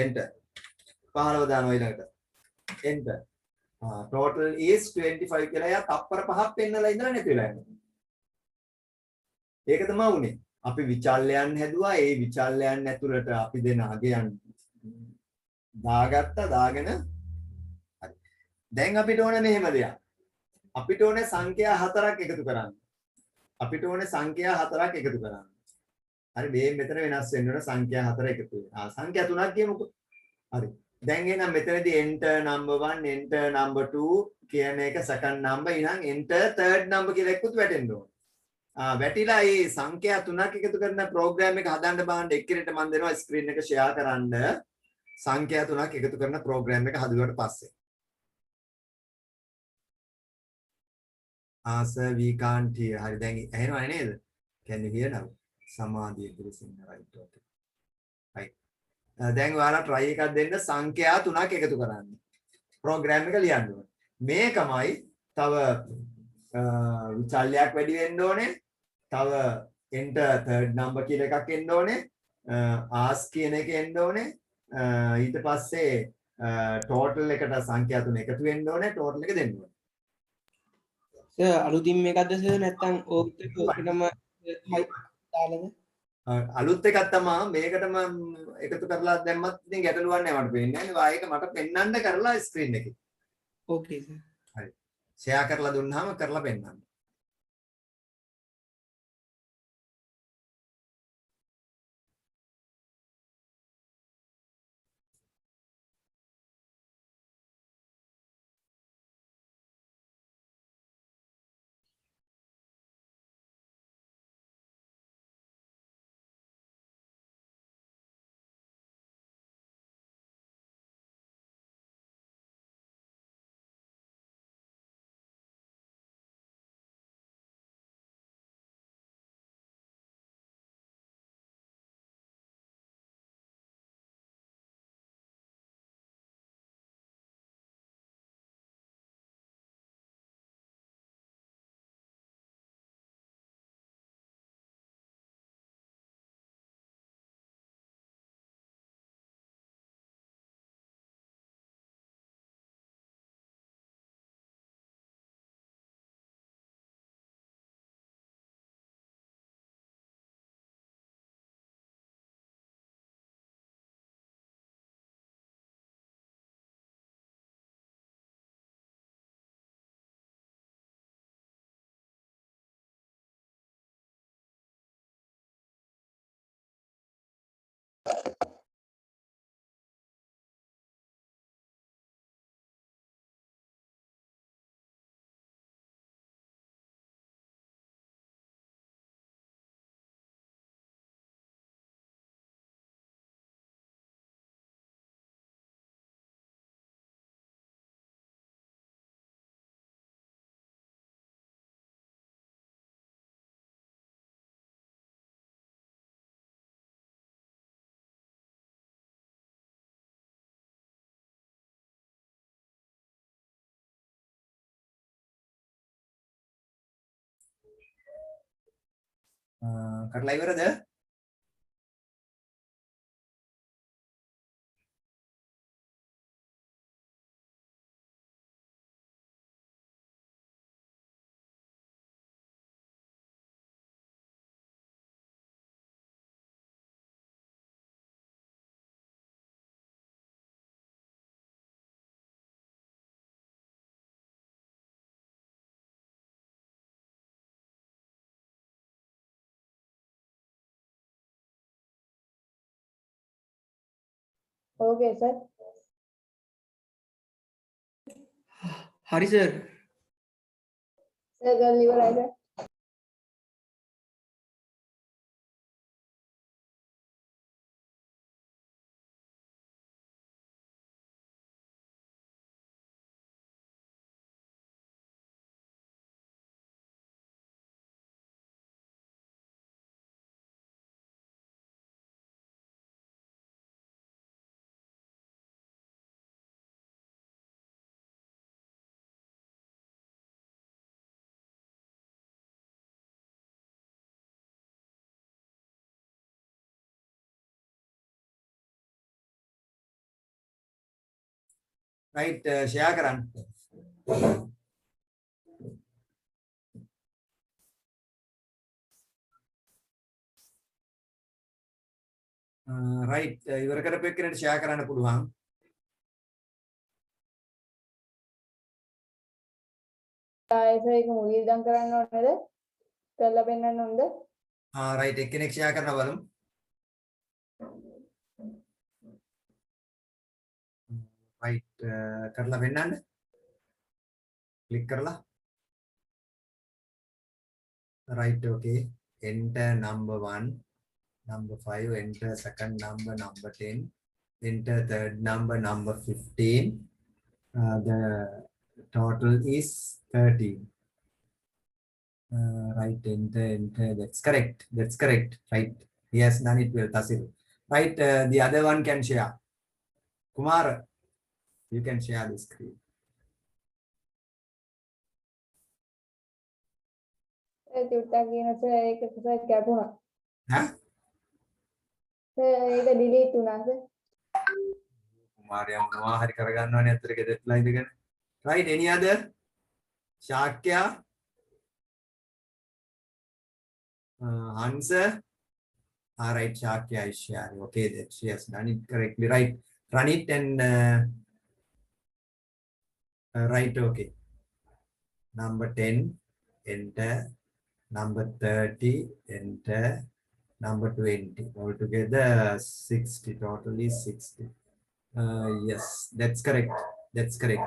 enter. 15 දානවා ඊළඟට. enter. total is 25 කියලා. එයා තප්පර 5ක් පෙන්නලා ඉඳලා නැති වෙලා යනවා. ඒක තමයි උනේ. අපි විචල්යන් හැදුවා. ඒ විචල්යන් ඇතුළට අපි දෙන අගයන් දාගෙන හරි. දැන් අපිට ඕනේ මෙහෙම දෙයක්. අපිට ඕනේ සංඛ්‍යා 4ක් එකතු කරන්න. අපිට ඕනේ සංඛ්‍යා 4ක් එකතු කරන්න. හරි මේ මෙතන වෙනස් වෙන්න ඕන සංඛ්‍යා 4 එකතු වෙනවා. සංඛ්‍යා 3ක් කියමුකෝ. හරි. දැන් එහෙනම් මෙතනදී enter number 1 enter number 2 කියන එක second number ඊළඟ enter third number කියලා එක්කත් වැටෙන්න ඕන. වැටිලා මේ සංඛ්‍යා 3ක් එකතු කරන ප්‍රෝග්‍රෑම් එක හදන්න බලන්න එක්කෙනෙක්ට මම දෙනවා ස්ක්‍රීන් එක ෂෙයා කරන්න. සංඛ්‍යා 3ක් එකතු කරන ප්‍රෝග්‍රෑම් එක හදුවට පස්සේ. sir we can't hear. හරි දැන් ඇහෙනවනේ නේද? can you hear now? සමාධිය පිළිසින්න right okay. right. දැන් ඔයාලා try එකක් දෙන්න සංඛ්‍යා 3ක් එකතු කරන්න. ප්‍රෝග්‍රෑම් එක ලියන්න ඕනේ. මේකමයි තව විචල්‍යයක් වැඩි වෙන්න ඕනේ. තව enter third number කියලා එකක් එන්න ඕනේ. ask කියන එක එන්න ඕනේ. ඊට පස්සේ total එකට සංඛ්‍යා 3 එකතු වෙන්න ඕනේ. total එක දෙන්න ඕනේ. Sir, අලුතින් මේකක්ද සර් නැත්නම් ඕකටම දාලාද? අලුත් එකක් තමයි මේකටම එකතු කරලා දැම්මත් ඉතින් ගැටලුවක් නැහැ මට පේන්නේ නැහැ. වායක මට පෙන්වන්න කරලා ස්ක්‍රීන් එකේ. ඕකේ සර්. හරි. ෂෙයා කරලා දුන්නාම කරලා පෙන්වන්න. කරලා ඉවරද? Okay, sir. හරි සර්. Sir, කරලා ඉවරයි sir. right share කරන්න. right ඉවර කරපු එක්කෙනාට share කරන්න පුළුවන්. ආයෙත් ඒක මුලින් ඉඳන් කරන්න ඕනේද? කරලා පෙන්නන්න ඕනද? right එක්කෙනෙක් share කරන්න බලමු. right කරලා පෙන්නන්න. click කරලා. right okay. Enter number 1, number 5, enter second number, number 10, enter third number, number 15. The total is 13. Right, enter, that's correct, right. Yes, done it well, Tasil. Right, the other one can share. Kumar, you can share the screen. චුට්ටක් කියන sir ඒක sir කැපුණා. Huh? Sir ඒක delete වුණා sir. Kumariya මොනවා හරි කරගන්නවනේ අතර ගෙදරලා ඉඳගෙන. Right, any other? Shakya? Hansa? All right, Shakya is sharing. Okay, that she has done it correctly. Right, run it and right, okay. Number 10, enter. Number 30, enter. Number 20. Altogether 60. Total is 60. Yes, that's correct. That's correct.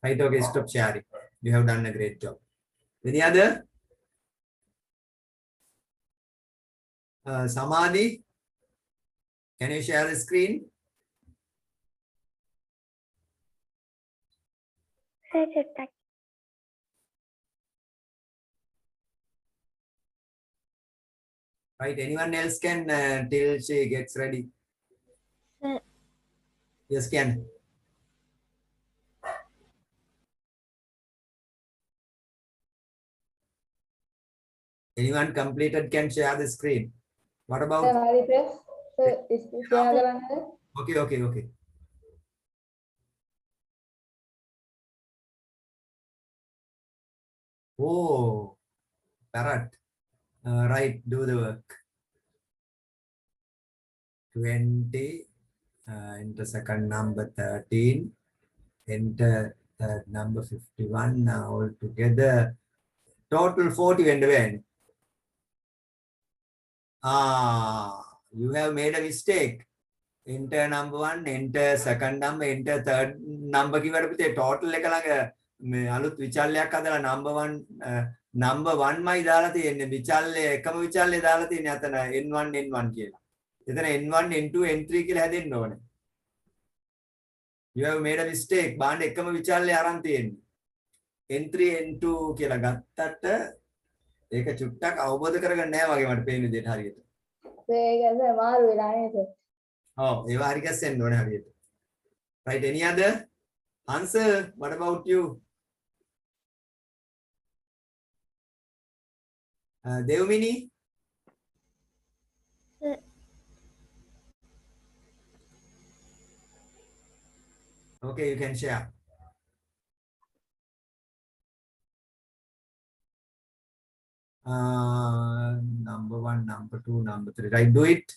Right, okay, stop sharing. You have done a great job. Any other? Samadhi, can you share the screen? Right, anyone else can till she gets ready? Yes, can. Anyone completed can share the screen. What sir about? හරි sir. Sir share කරන්නද? Okay, okay, okay. Oh, parrot. Right, do the work. 20, enter second number 13, enter third number 51. Now all together, total 40 and when? You have made a mistake. Enter number 1, enter second number, enter third number. කිව්වට පුතේ total එක ළඟ මේ අලුත් විචල්‍යයක් හදලා number 1 මයි දාලා තියෙන්නේ. විචල්‍ය එකම විචල්‍ය දාලා තියෙන්නේ අතන n1 n1 කියලා. එතන n1 n2 n3 කියලා හැදෙන්න ඕනේ. You have made a mistake. බාන්න එකම විචල්‍ය අරන් තියෙන්නේ. n3 n2 කියලා ගත්තට ඒක චුට්ටක් අවබෝධ කරගන්න නෑ වගේ මට පේන විදිහට හරියට. සර් ඒක සර් මාරු වෙලා නේද සර්? Oh, ඒවා හරි ගැස්සෙන්න ඕනේ හරියට. Right, any other? Answer, what about you? Devmini, Okay, you can share. Number 1, number 2, number 3. Right, do it.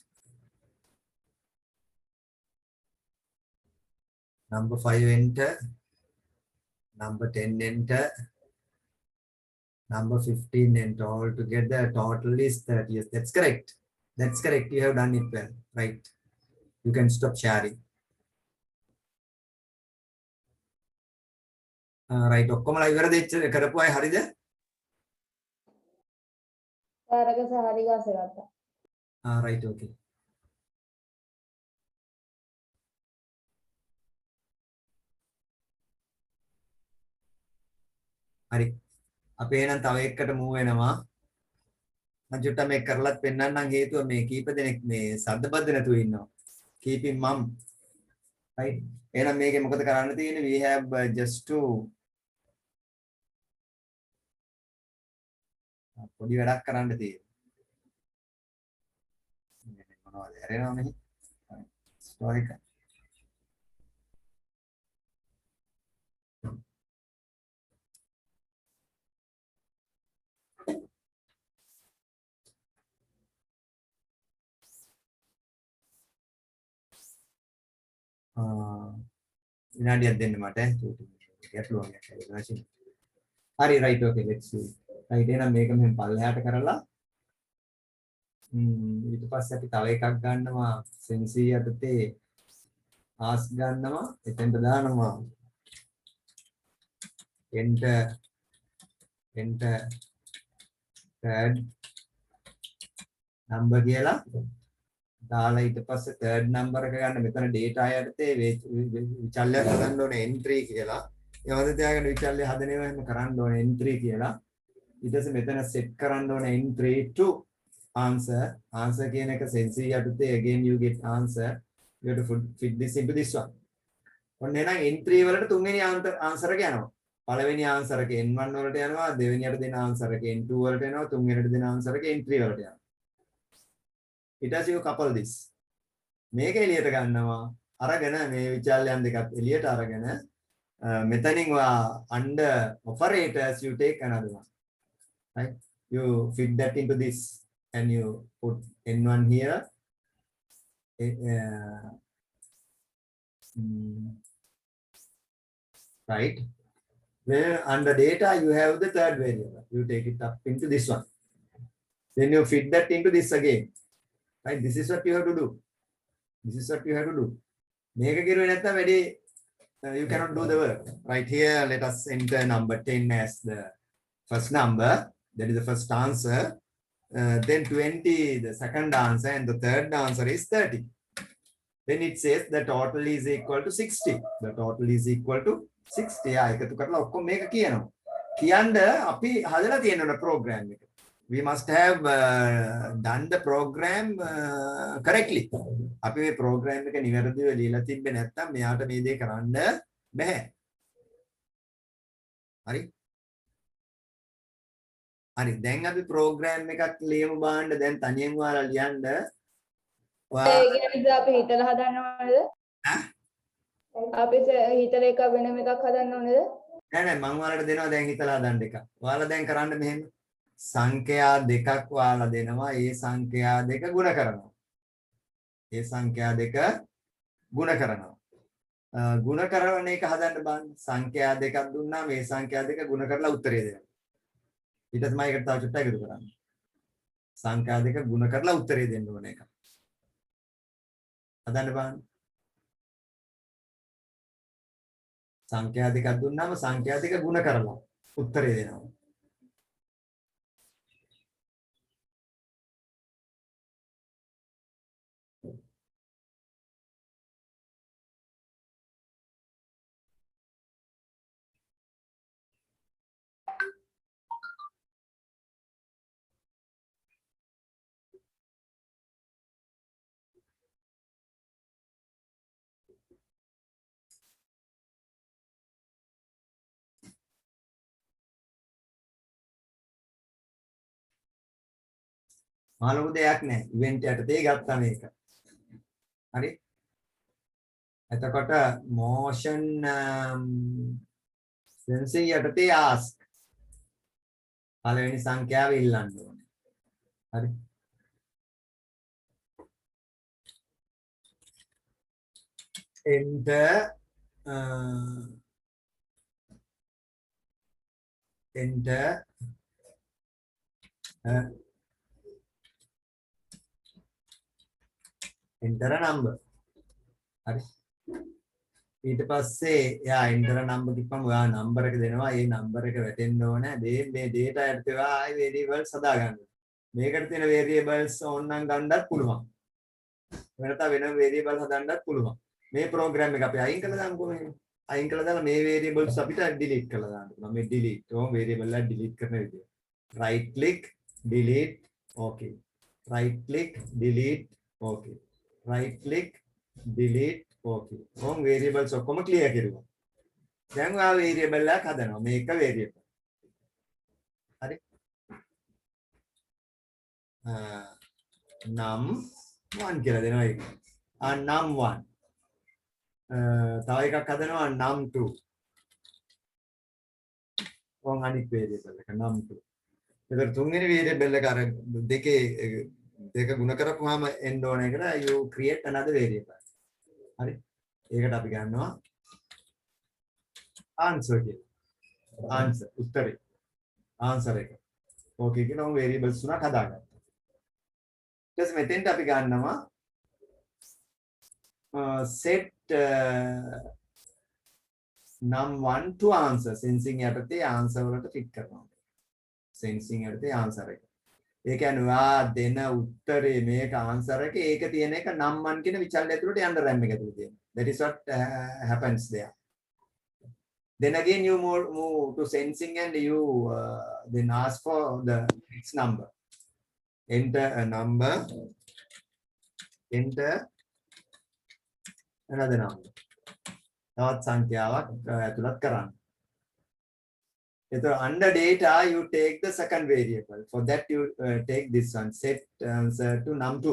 Number 5, enter. Number 10, enter. Number 15, enter. All together, total is 30. Yes, that's correct. That's correct. You have done it well. Right. You can stop sharing. Right. ඔක්කොමලා ඉවරද කරපු අය හරිද? තාරක සහරි Gaza ගත්තා. Right, okay. හරි. අපි එහෙනම් තව එකකට move වෙනවා. මම චුට්ටක් මේක කරලත් පෙන්නන්නම් හේතුව මේ කීප දෙනෙක් මේ සද්දබද්ද නැතුව ඉන්නවා. keeping mum. Right. එහෙනම් මේකේ මොකද කරන්න තියෙන්නේ? We have just to පොඩි වැඩක් කරන්න තියෙන්නේ. මොනවද හැරෙනවා මෙහි? ස්ටෝරි එක. විනාඩියක් දෙන්න මට ගැටලුවක් ඇතිවෙනවා. හරි right okay let's see. right එහෙනම් මේක මෙහෙම පල්ලෙහාට කරලා ඊට පස්සේ අපි තව එකක් ගන්නවා සෙන්සී යටතේ ආස් ගන්නවා එතෙන්ට දානවා enter third number කියලා දාලා ඊට පස්සේ third number එක ගන්න මෙතන data යටතේ විචල්‍යයක් හදන්න ඕනේ entry කියලා. ඒ වගේ තියාගෙන විචල්‍ය හදන ඒවා එහෙම කරන්න ඕනේ entry කියලා. ඊට පස්සේ මෙතන set කරන්න ඕනේ entry to answer කියන එක sensi යටතේ again you get answer. You have to fit this into this one. ඔන්න එහෙනම් entry වලට තුන්වෙනි answer එක යනවා. පළවෙනි answer එක n1 වලට යනවා, දෙවෙනියට දෙන answer එක n2 වලට යනවා, තුන්වෙනියට දෙන answer එක n3 වලට යනවා. ඊට පස්සේ you couple this. මේක එළියට ගන්නවා. අරගෙන මේ විචල්‍යයන් දෙකත් එළියට අරගෙන මෙතනින් under operators you take another one. Right? You fit that into this and you put n1 here. Right? Then under data you have the third variable. You take it up into this one. Then you fit that into this again. Right? This is what you have to do. This is what you have to do. මේක කිරුවේ නැත්නම් වැඩි you cannot do the work. Right here, let us enter number 10 as the first number. That is the first answer. Then 20, the second answer, and the third answer is 30. Then it says the total is equal to 60. The total is equal to 60. එකතු කරලා ඔක්කොම මේක කියනවා. කියන්න අපි හදලා තියෙන program එක. We must have done the program correctly. අපි මේ program එක නිවැරදිව ලියලා තිබ්බේ නැත්නම් මෙයාට මේ දේ කරන්න බෑ. හරි? හරි. දැන් අපි program එකක් ලියමු බලන්න. දැන් තනියෙන් ඔයාලා ලියන්න. ඒ කියන්නේ අපි හිතලා හදන්න ඕනේද? අපි හිතලා එක වෙනම එකක් හදන්න ඕනේද? නෑ නෑ මම ඔයාලට දෙනවා දැන් හිතලා හදන්න එකක්. ඔයාලා දැන් කරන්න මෙහෙම. සංඛ්‍යා දෙකක් ඔයාලා දෙනවා. ඒ සංඛ්‍යා දෙක ගුණ කරනවා. ඒ සංඛ්‍යා දෙක ගුණ කරනවා. ගුණ කරන එක හදන්න බලන්න. සංඛ්‍යා දෙකක් දුන්නා මේ සංඛ්‍යා දෙක ගුණ කරලා උත්තරය දෙනවා. ඊට තමයි ඒකට තව චුට්ටක් එකතු කරන්න. සංඛ්‍යා දෙක ගුණ කරලා උත්තරය දෙන්න ඕන එක. හදන්න බලන්න. සංඛ්‍යා දෙකක් දුන්නාම සංඛ්‍යා දෙක ගුණ කරලා උත්තරය දෙනවා. මහලොකු දෙයක් නෑ ඉවෙන්ට් යටතේ ගත්තා මේක. හරි? එතකොට motion sensing යටතේ ask පළවෙනි සංඛ්‍යාව ඉල්ලන්න ඕනේ. හරි. enter enter enter a number. හරි. ඊට පස්සේ යා enter a number කිව්වම ඔයා නම්බර් එක දෙනවා. ඒ නම්බර් එක වැටෙන්න ඕනේ. මේ data එකට ඔයා ආයි variables හදා ගන්න. මේකට තියෙන variables ඕනනම් ගන්නත් පුළුවන්. වෙනත වෙන variable හදන්නත් පුළුවන්. මේ program එක අපි අයින් කළා දාමුකෝ මෙහෙම. අයින් කළා දාලා මේ variables අපිට delete කරලා දාන්න පුළුවන්. මේ delete ඕම් variable එක delete කරන විදිය. right click delete okay. right click delete okay. right click delete okay. ඕම් variables ඔක්කොම clear කරුවා. දැන් ආ variable එකක් හදනවා. මේක variable. හරි. num1 කියලා දෙනවා ඒක. num1 තව එකක් හදනවා num2 ඕන් අනිත් variable එක num2 ඒතර තුන්වෙනි variable එක අර දෙක ගුණ කරපුවාම end ඕන එකට you create another variable හරි ඒකට අපි ගන්නවා answer කියලා answer උත්තරේ answer එක ඕකේ කියන variables තුනක් හදාගන්න ඊට පස්සේ මෙතෙන්ට අපි ගන්නවා set num1 to answer sensing යටතේ answer වලට fit කරනවා sensing යටතේ answer එක ඒ කියන්නේ වා දෙන උත්තරේ මේක answer එක ඒක තියෙන එක num1 කියන විචල්‍ය ඇතුළට යන්න RAM එක ඇතුළේ තියෙන that is what happens there then again you move to sensing and you then ask for the next number enter a number enter another number. තවත් සංඛ්‍යාවක් ඇතුළත් කරන්න. එතකොට under data you take the second variable. For that you take this one set answer to num2.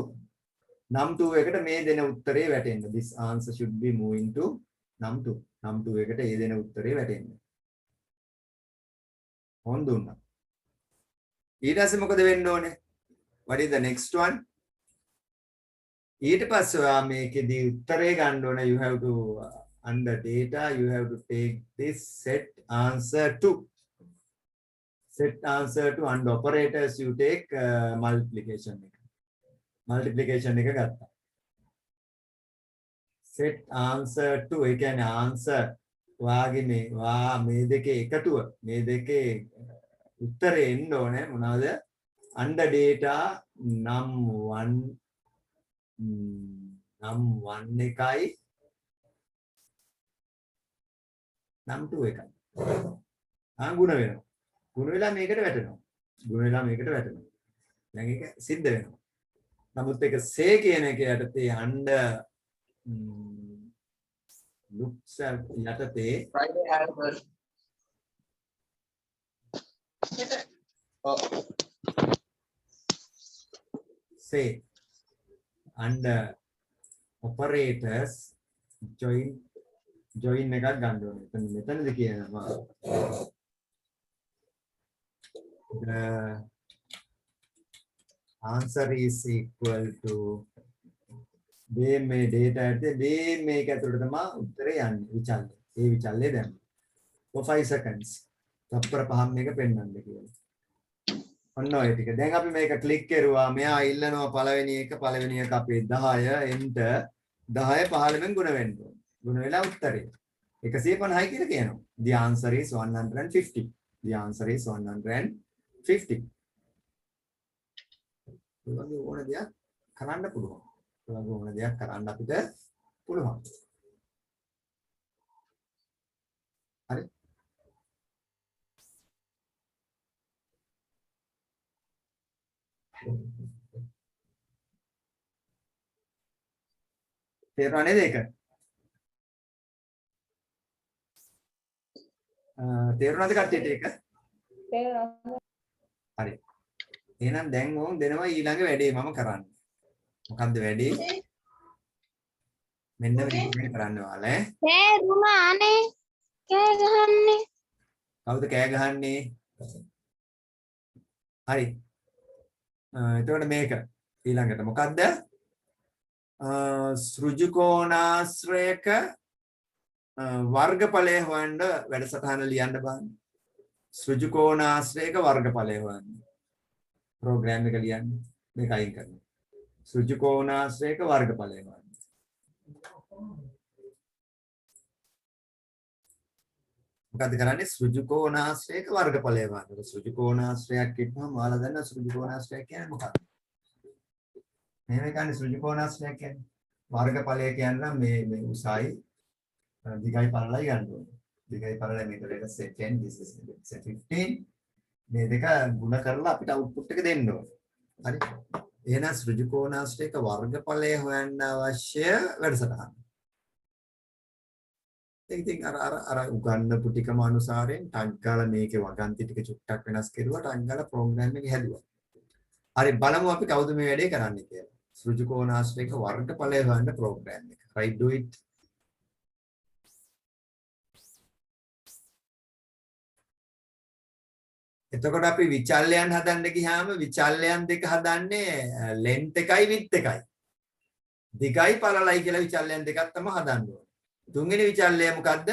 num2 එකට මේ දෙන උත්තරේ වැටෙන්න. This answer should be moving to num2. num2 එකට ඒ දෙන උත්තරේ වැටෙන්න. හොඳ දුන්නා. ඊට පස්සේ මොකද වෙන්න ඕනේ? What is the next one? ඊට පස්සේ ඔයා මේකෙදී උත්තරේ ගන්න ඕන you have to under data you have to take this set answer to under operators you take multiplication එක ගත්තා set answer to ඒ කියන්නේ answer ඔයාගේ මේ දෙකේ එකතුව මේ දෙකේ උත්තරේ එන්න ඕනේ මොනවද under data num1 එකයි num2 එකයි ගුණ වෙනවා ගුණ වෙලා මේකට වැටෙනවා දැන් ඒක සිද්ධ වෙනවා නමුත් ඒක say කියන එක යටතේ under loops යටතේ say under operators join එකක් ගන්න ඕනේ. මෙතනදී කියනවා the answer is equal to මේ data එකේ මේක ඇතුළට තමයි උත්තරේ යන්නේ විචල්ය. ඒ විචල්ය දැම්ම. for 5 seconds. තප්පර 5ක් මේක පෙන්වන්න කියලා. ඔන්න ඔය ටික. දැන් අපි මේක ක්ලික් කරුවා. මෙයා ඉල්ලනවා පළවෙනි එක අපේ 10 enter 10 15ෙන් ගුණ වෙන්න ඕනේ. ගුණ වෙලා උත්තරේ 150යි කියලා කියනවා. The answer is 150. The answer is 150. ඔයගොල්ලෝ ඕන දෙයක් කරන්න පුළුවන්. ඔයගොල්ලෝ ඕන දෙයක් කරන්න අපිට පුළුවන්. හරි. තේරුණා නේද ඒක? තේරුණාද කට්ටියට ඒක? තේරුණා. හරි. එහෙනම් දැන් ඕම් දෙනවා ඊළඟ වැඩේ මම කරන්නේ. මොකද්ද වැඩේ? මෙන්න මේක වෙන කරන්න ඔයාලා ඈ. තේරුණානේ කෑ ගහන්නේ. කවුද කෑ ගහන්නේ? හරි. එතකොට මේක ඊළඟට මොකද්ද? සෘජුකෝණාශ්‍රයක වර්ගඵලය හොයන්න වැඩසටහන ලියන්න බලන්න. සෘජුකෝණාශ්‍රයක වර්ගඵලය හොයන්න. ප්‍රෝග්‍රෑම් එක ලියන්න. මේක අයින් කරන්න. සෘජුකෝණාශ්‍රයක වර්ගඵලය හොයන්න. මොකද කරන්නේ? සෘජුකෝණාශ්‍රයක වර්ගඵලය හොයන්න. සෘජුකෝණාශ්‍රයක් කියපුවම ඔයාලා දන්නා සෘජුකෝණාශ්‍රයක් කියන්නේ මොකක්ද? මේක කියන්නේ සෘජුකෝණාශ්‍රයක් කියන්නේ වර්ගඵලය කියන්නේ මේ උසයි දිගයි පළලයි ගන්න ඕනේ. දිගයි පළලයි මේකට set 10 this is set 15 මේ දෙක ගුණ කරලා අපිට අවුට්පුට් එක දෙන්න ඕනේ. හරි. එහෙනම් සෘජුකෝණාශ්‍රයක වර්ගඵලය හොයන්න අවශ්‍ය වැඩසටහන. ඉතින් අර උගන්නපු ටිකම අනුසාරයෙන් ටග් ගාලා මේකේ වගන්ති ටික චුට්ටක් වෙනස් කරුවා ටග් ගාලා ප්‍රෝග්‍රෑම් එක හැදුවා. හරි බලමු අපි කවුද මේ වැඩේ කරන්නේ කියලා. සෘජුකෝණාශ්‍රයක වර්ගඵලය හොයන්න ප්‍රෝග්‍රෑම් එක. right do it. එතකොට අපි විචල්‍යයන් හදන්න ගියාම විචල්‍යයන් දෙක හදන්නේ length එකයි width එකයි. දිගයි පළලයි කියලා විචල්‍යයන් දෙකක් තමයි හදන්න ඕනේ. තුන්වෙනි විචල්‍යය මොකද්ද?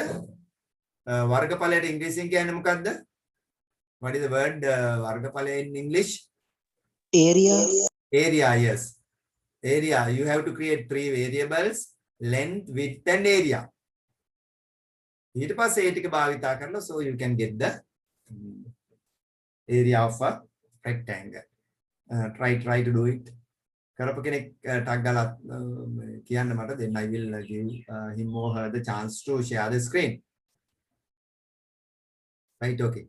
වර්ගඵලයට ඉංග්‍රීසියෙන් කියන්නේ මොකද්ද? What is the word වර්ගඵලය in English? Area. Area, yes. Area, you have to create 3 variables, length, width and area. ඊට පස්සේ ඒ ටික භාවිතා කරලා so you can get the area of a rectangle. Try to do it. කරපු කෙනෙක් tag ගාලා කියන්න මට then I will give him or her the chance to share the screen. Right, okay.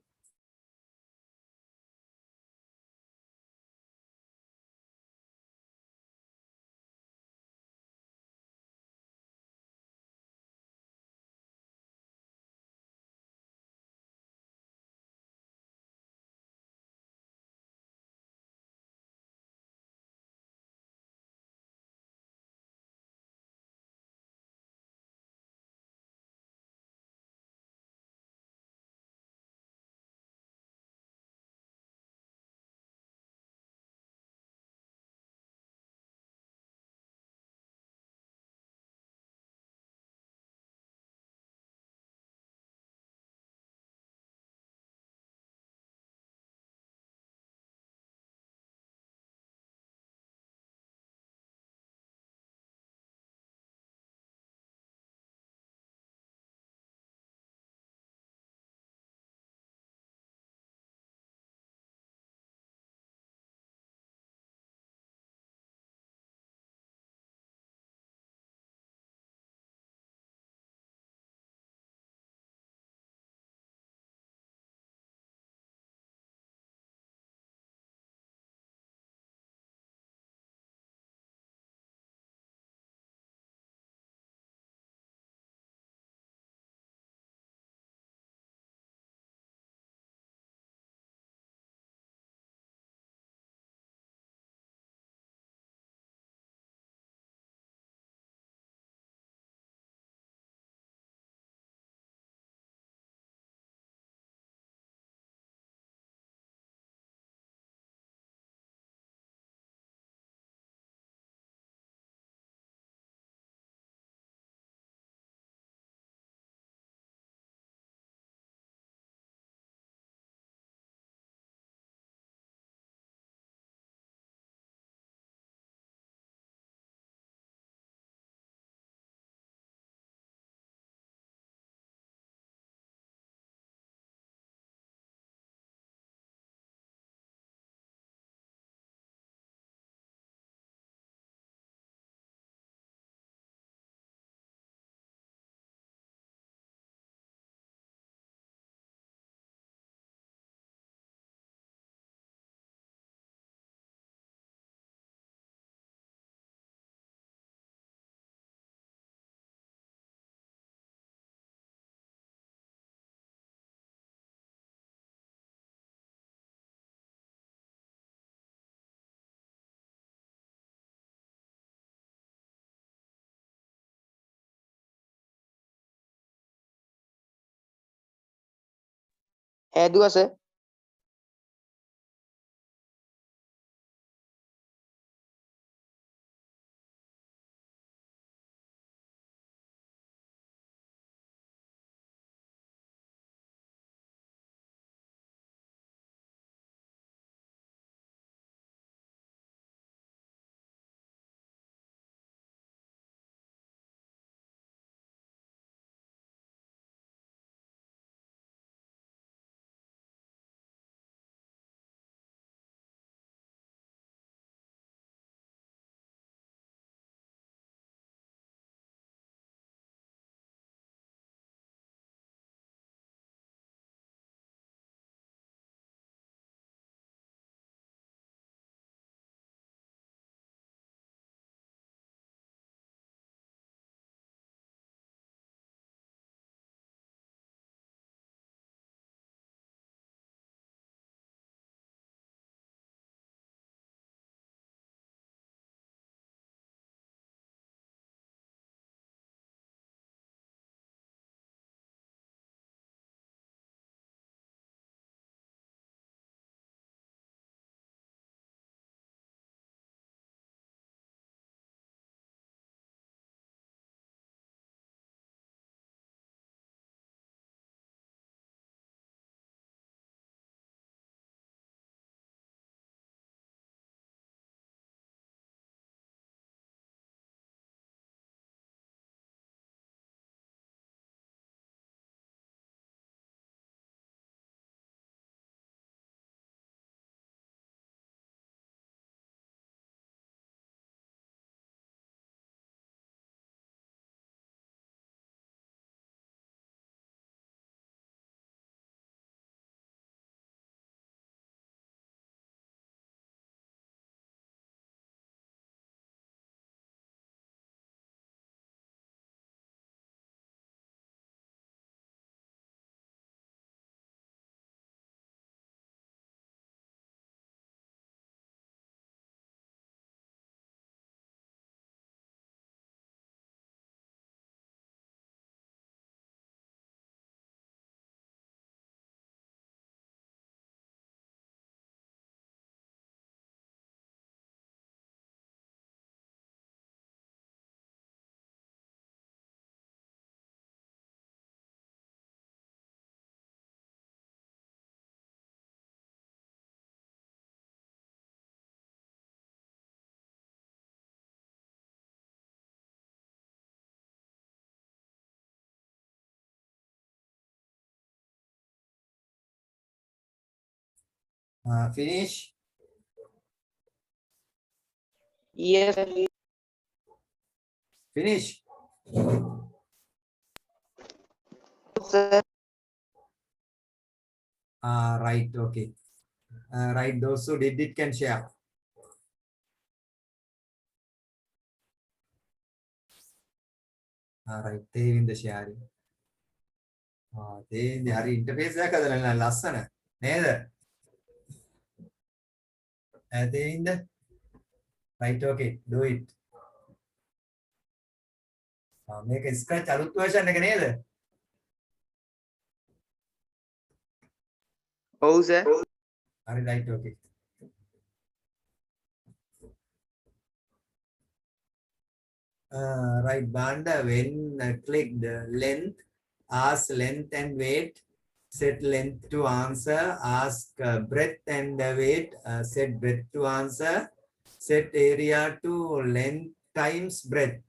හැදුවා sir. Finish. Yes Finish. sir. Right. Okay. Right. Those who did it can share. Right. They in the sharing. They are interface එකද ලස්සන නේද? They in the right. Okay. Do it. මේක scratch අලුත් version එක නේද? ඔව් sir. හරි right. Okay. Right. Banda when click the length, ask length and weight. Set length to answer, ask breadth and weight, set breadth to answer, set area to length times breadth.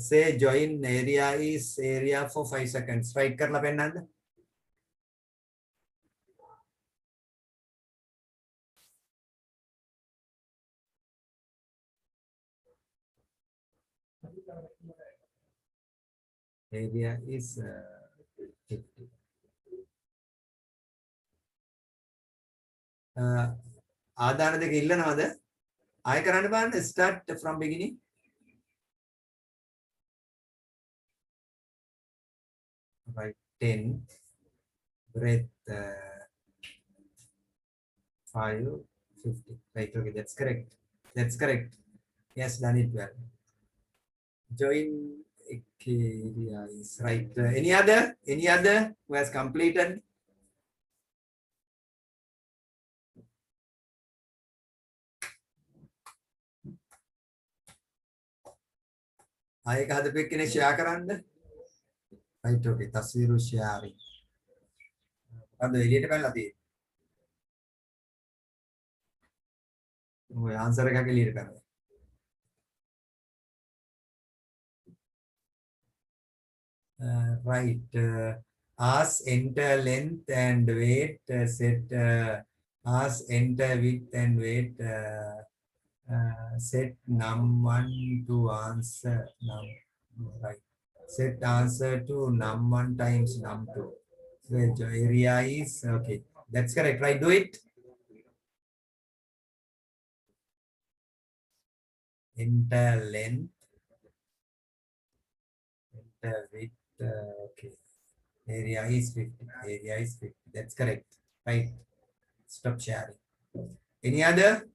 Say join area is area for 5 seconds. Right karla pennanda. Area is 50. ආදාන දෙක ඉල්ලනවද? ආය කරන්න බලන්න start from beginning. Right, 10 breadth 5 50. Right, okay, that's correct. That's correct. Yes, done it well. Join area is right. Any other who has completed? ආයෙක හදපු එක්කනේ share කරන්න. right okay තස්වීරු sharing. මොකද්ද එළියට පැනලා තියෙන්නේ? ඔය ආන්සර් එකක් එළියට පැනලා. Right. As enter length and weight set as enter width and weight set num1 to answer num right. Set answer to num1 times num2. So the area is okay. That's correct, right? Do it. Enter length, enter width. Okay. Area is 50. Area is 50. That's correct. Right. Stop sharing. Any other?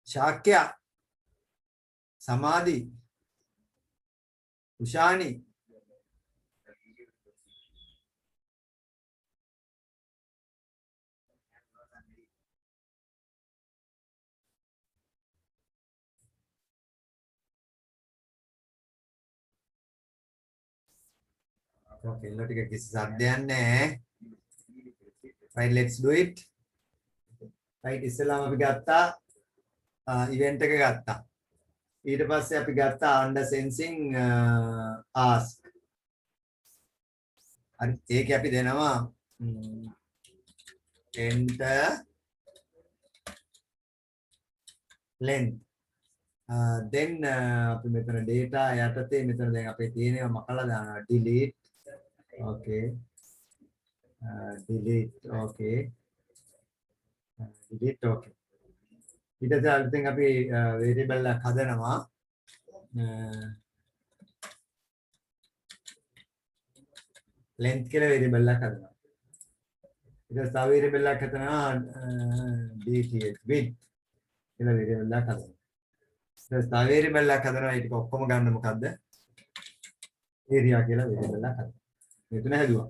Shakya. Samadhi. Ushani. Okay, let's get this right, let's do it. Right, ඉස්සෙල්ලාම අපි ගත්තා event එක ගත්තා. ඊට පස්සේ අපි ගත්තා under sensing ask. හරි ඒක අපි දෙනවා enter length. Then අපි මෙතන data යටතේ මෙතන දැන් අපේ තියෙනවා මකලා දානවා delete. Okay. Delete. Okay. Delete. Okay. ඊට පස්සේ අලුතෙන් අපි variable එකක් හදනවා. length කියලා variable එකක් හදනවා. ඊට පස්සේ තව variable එකක් හදනවා dth width කියලා variable එකක් හදනවා. ඊට පස්සේ තව variable එකක් හදනවා ඒක ඔක්කොම ගන්න මොකද්ද? area කියලා variable එකක් හදනවා. මෙතන හැදුවා.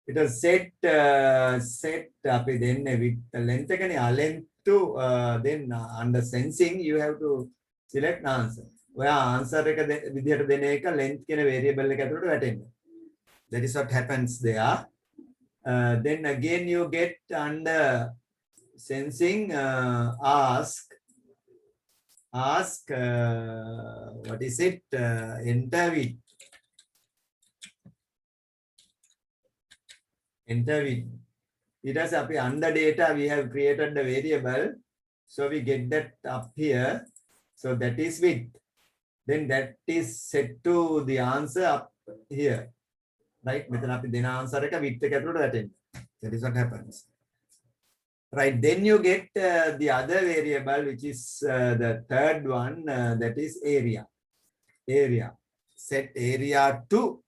It is set අපි දෙන්නේ with the length එකනේ length to then under sensing you have to select answer. ඔයා answer එක විදිහට දෙන එක length කියන variable එක ඇතුළට වැටෙන්නේ. That is what happens there. Then again you get under sensing ask what is it enter width. Enter width. It has up under data we have created the variable, so we get that up here. So that is width. Then that is set to the answer up here, right? මෙතන අපි දෙන answer එක width එක ඇතුළට වැටෙන්නේ. That is what happens. Right. Then you get the other variable, which is the third one. That is area. Area. Set area to.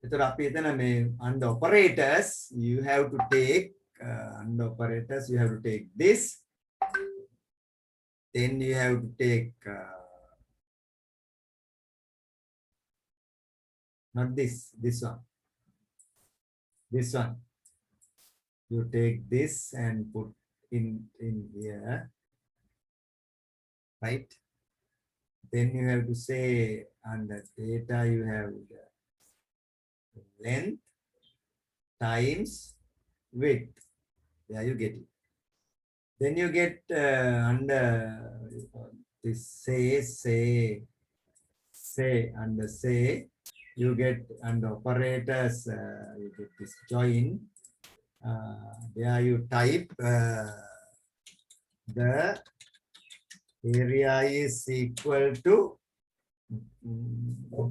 Under operators, you have to take this. Then you have to take not this one. This one. You take this and put in here, right? Then you have to say under data you have the length times width. There you get it. Then you get under this say under say you get under operators you get this join. There you type the area is equal to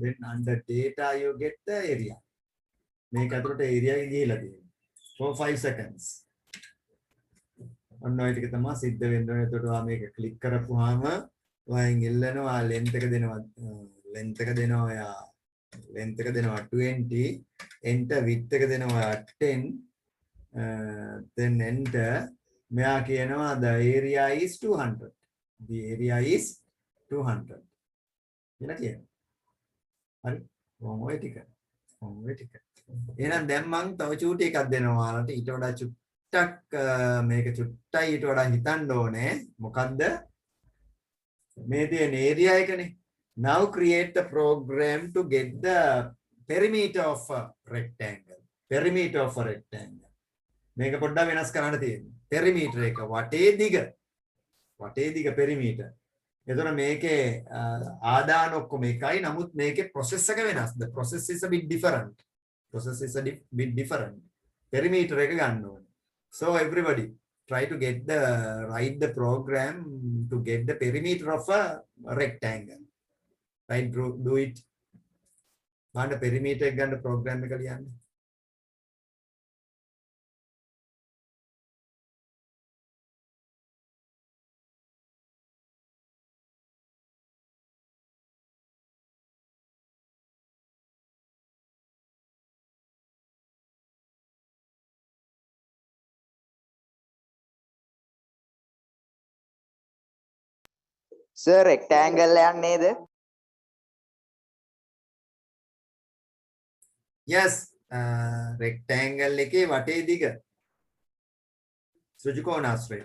then under data you get the area. Make a area for 5 seconds. ඔන්න ඔය ටික තමයි සිද්ධ වෙන්නේ. එතකොට ඔයා මේක click කරපුවාම ඔයන් ඉල්ලනවා length එක දෙනවා ඔයා length එක දෙනවා 20 enter width එක දෙනවා 10 then enter මෙයා කියනවා the area is 200. The area is 200. කියලා කියනවා. හරි. කොහොම ඔය ටික. එහෙනම් දැන් මම තව චූටි එකක් දෙනවා ඔයාලට ඊට වඩා චුට්ටක් මේක චුට්ටයි ඊට වඩා හිතන්න ඕනේ. මොකද්ද? මේ තියෙන area එකනේ. Now create the program to get the perimeter of a rectangle. Perimeter of a rectangle. මේක පොඩ්ඩක් වෙනස් කරන්න තියෙනවා. perimeter එක වටේ දිග perimeter. එතකොට මේකේ ආදාන ඔක්කොම එකයි. නමුත් මේකේ process එක වෙනස්. The process is a bit different. Process is a bit different. Perimeter එක ගන්න ඕනේ. So everybody try to get the write the program to get the perimeter of a rectangle. Right, do it. බලන්න perimeter එක ගන්න program එක ලියන්න. Sir, rectangle එකක් නේද? Yes, rectangle එකේ වටේ දිග. සෘජුකෝණාශ්‍රය.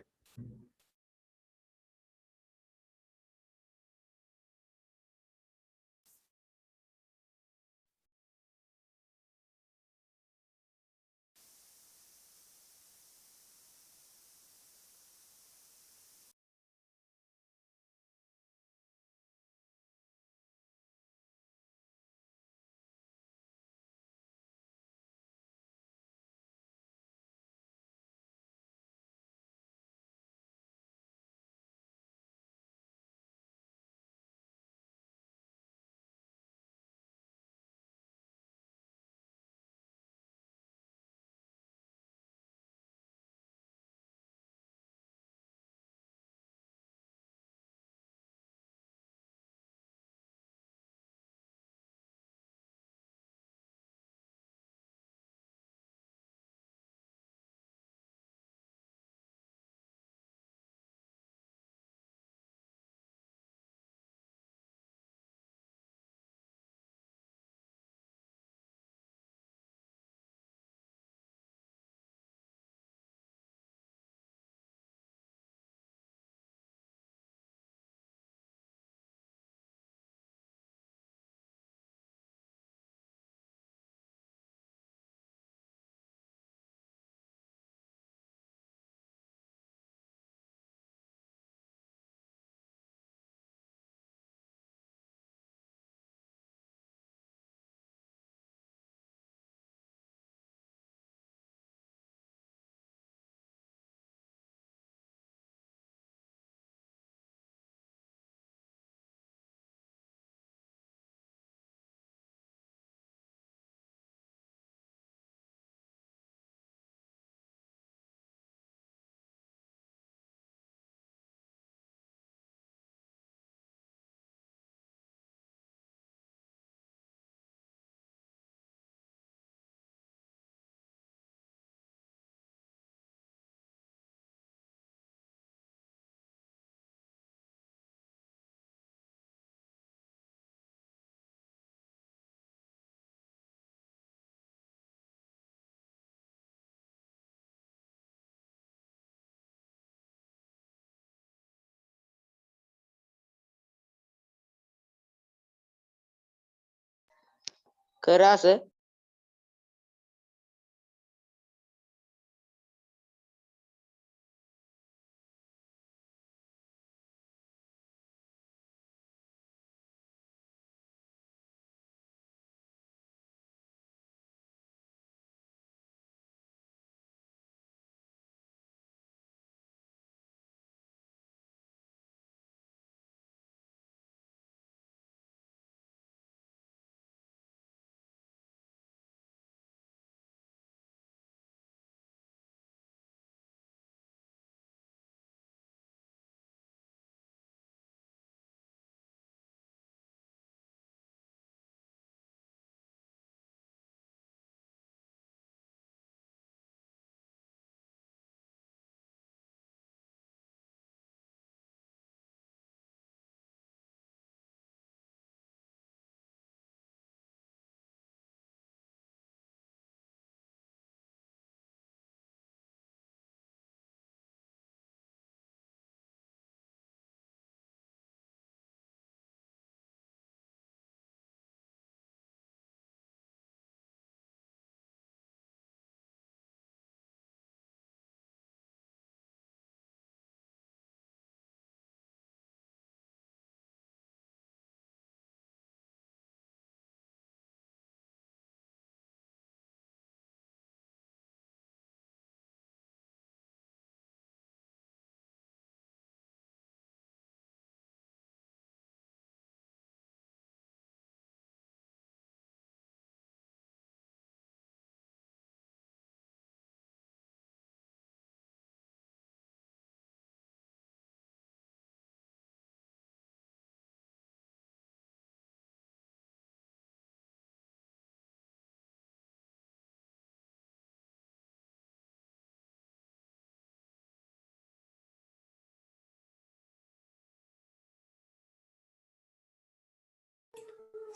කරා sir.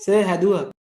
සර් හැදුවා.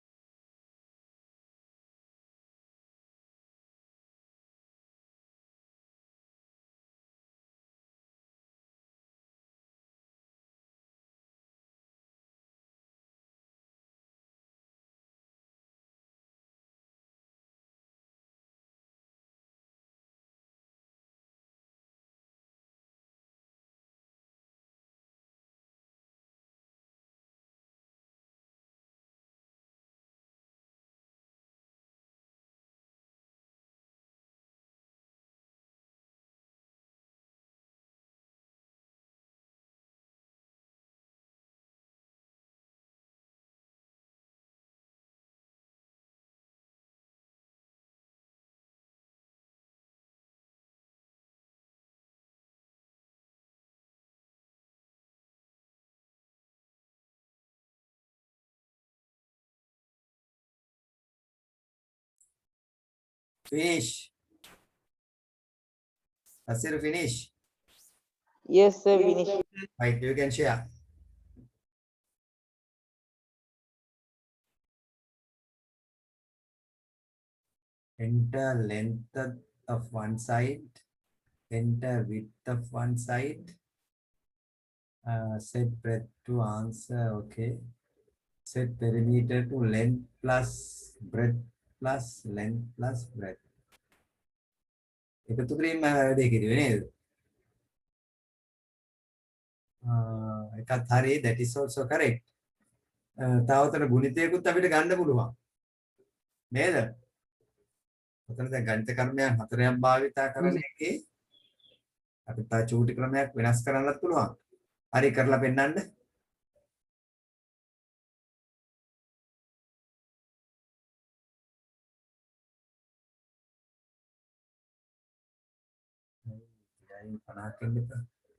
Finish. Asir finish. Yes, sir. Finish. Right, you can share. Enter length of one side. Enter width of one side. Set breadth to answer. Okay. Set perimeter to length plus breadth plus length plus breadth. එකතු කිරීම වැඩේ කිරුවේ නේද? එකත් හරි, that is also correct. තවතර ගුණිතයකුත් අපිට ගන්න පුළුවන්. නේද? ඔතන දැන් ගණිත කර්මයන් හතරක් භාවිතා කරන එකේ අපිට තව චූටි ක්‍රමයක් වෙනස් කරන්නත් පුළුවන්. හරි කරලා පෙන්නන්න.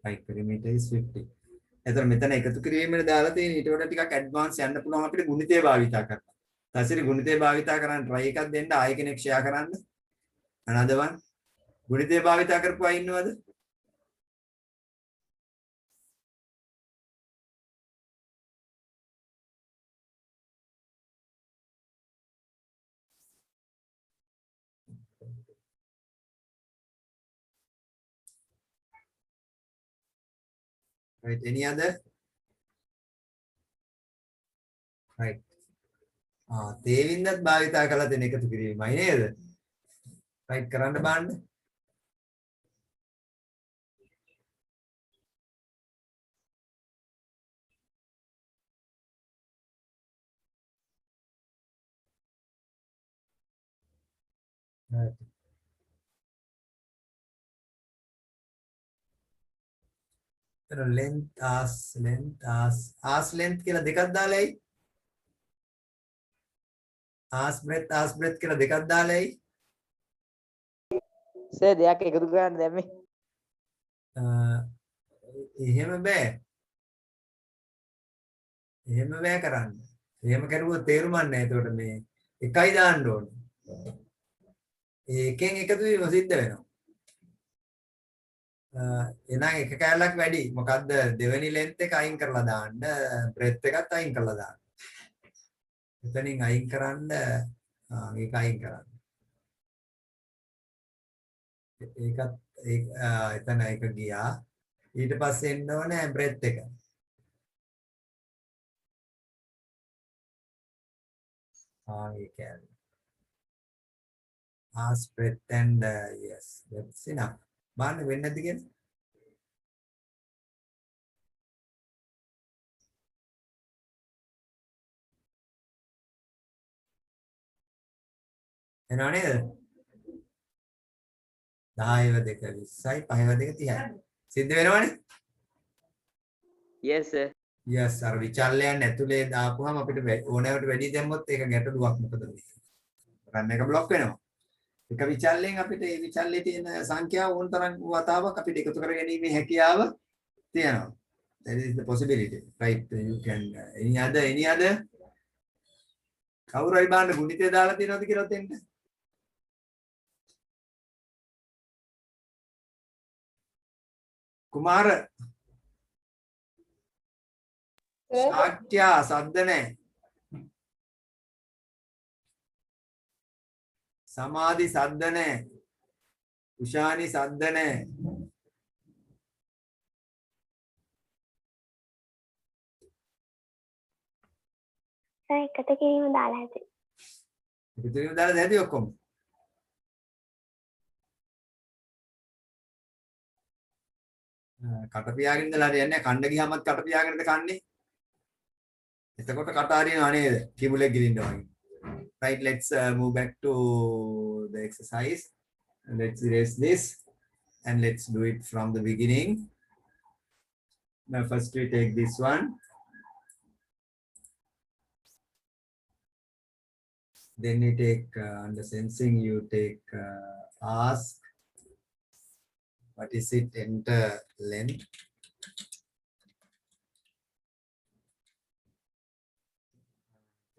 Right, perimeter is 50. එතන මෙතන එකතු කිරීමෙන් දාලා තියෙන ඊට වඩා ටිකක් ඇඩ්වාන්ස් යන්න පුළුවන් අපිට ගුණිතය භාවිතා කරලා. තසිරි ගුණිතය භාවිතා කරන්න try එකක් දෙන්න ආයෙ කෙනෙක් share කරන්න. another one. ගුණිතය භාවිතා කරපු අය ඉන්නවද? Right, any other? Right. තේවින්දත් භාවිතා කරලා දෙන එකතු කිරීමයි නේද? Right, කරන්න බලන්න. Right. length as length කියලා දෙකක් දාලායි. as breadth කියලා දෙකක් දාලායි. Sir, දෙයක් එකතු කරන්න දැම්මේ. එහෙම බෑ. එහෙම බෑ කරන්න. එහෙම කරුවොත් තේරුමක් නැහැ. එතකොට මේ එකයි දාන්න ඕනේ. ඒකෙන් එකතු වීම සිද්ධ වෙනවා. එහෙනම් එක කැලලක් වැඩි. මොකද්ද දෙවෙනි length එක අයින් කරලා දාන්න, breadth එකත් අයින් කරලා දාන්න. එතනින් අයින් කරන්න මේක අයින් කරන්න. එතන එක ගියා. ඊට පස්සේ එන්න ඕනේ breadth එක. ඒ කියන්නේ as breadth and yes, that's enough. බලන්න වෙන්නේ නැද්ද කියන්නේ? එනවා නේද? 10 2 20යි 5 2 30යි. සිද්ධ වෙනවනේ? Yes, sir. yes අර විචල්යන් ඇතුලේ දාපුවම අපිට ඕනෑවට වැඩි දැම්මොත් ඒක ගැටලුවක් මොකද වෙන්නේ? රන් එක બ્લોක් වෙනවා. එක විචල්යෙන් අපිට ඒ විචල්යේ තියෙන සංඛ්‍යාව ඕන තරම් වතාවක් අපිට එකතු කරගැනීමේ හැකියාව තියෙනවා. That is the possibility. Right, you can any other කවුරු හරි බලන්න ගුණිතය දාලා තියෙනවද කියලා දෙන්න. කුමාර Sir? සාක්‍යා සද්ද නැහැ. සමාධි සද්ද නැහැ. උෂානි සද්ද නැහැ. එකට කිරීම දාලා ඇති. ඉතින් දාලා දැහැටි ඔක්කොම. කට පියාගෙන ඉඳලා හරියන්නේ නැහැ. කණ්ඩ ගියාමත් කට පියාගෙනද කන්නේ. එතකොට කට හරියනවා නේද? කිඹුලෙක් ගිලින්න වගේ. Right, let's move back to the exercise. Let's erase this and let's do it from the beginning. Now first we take this one. Then you take under sensing, you take ask. What is it? Enter length.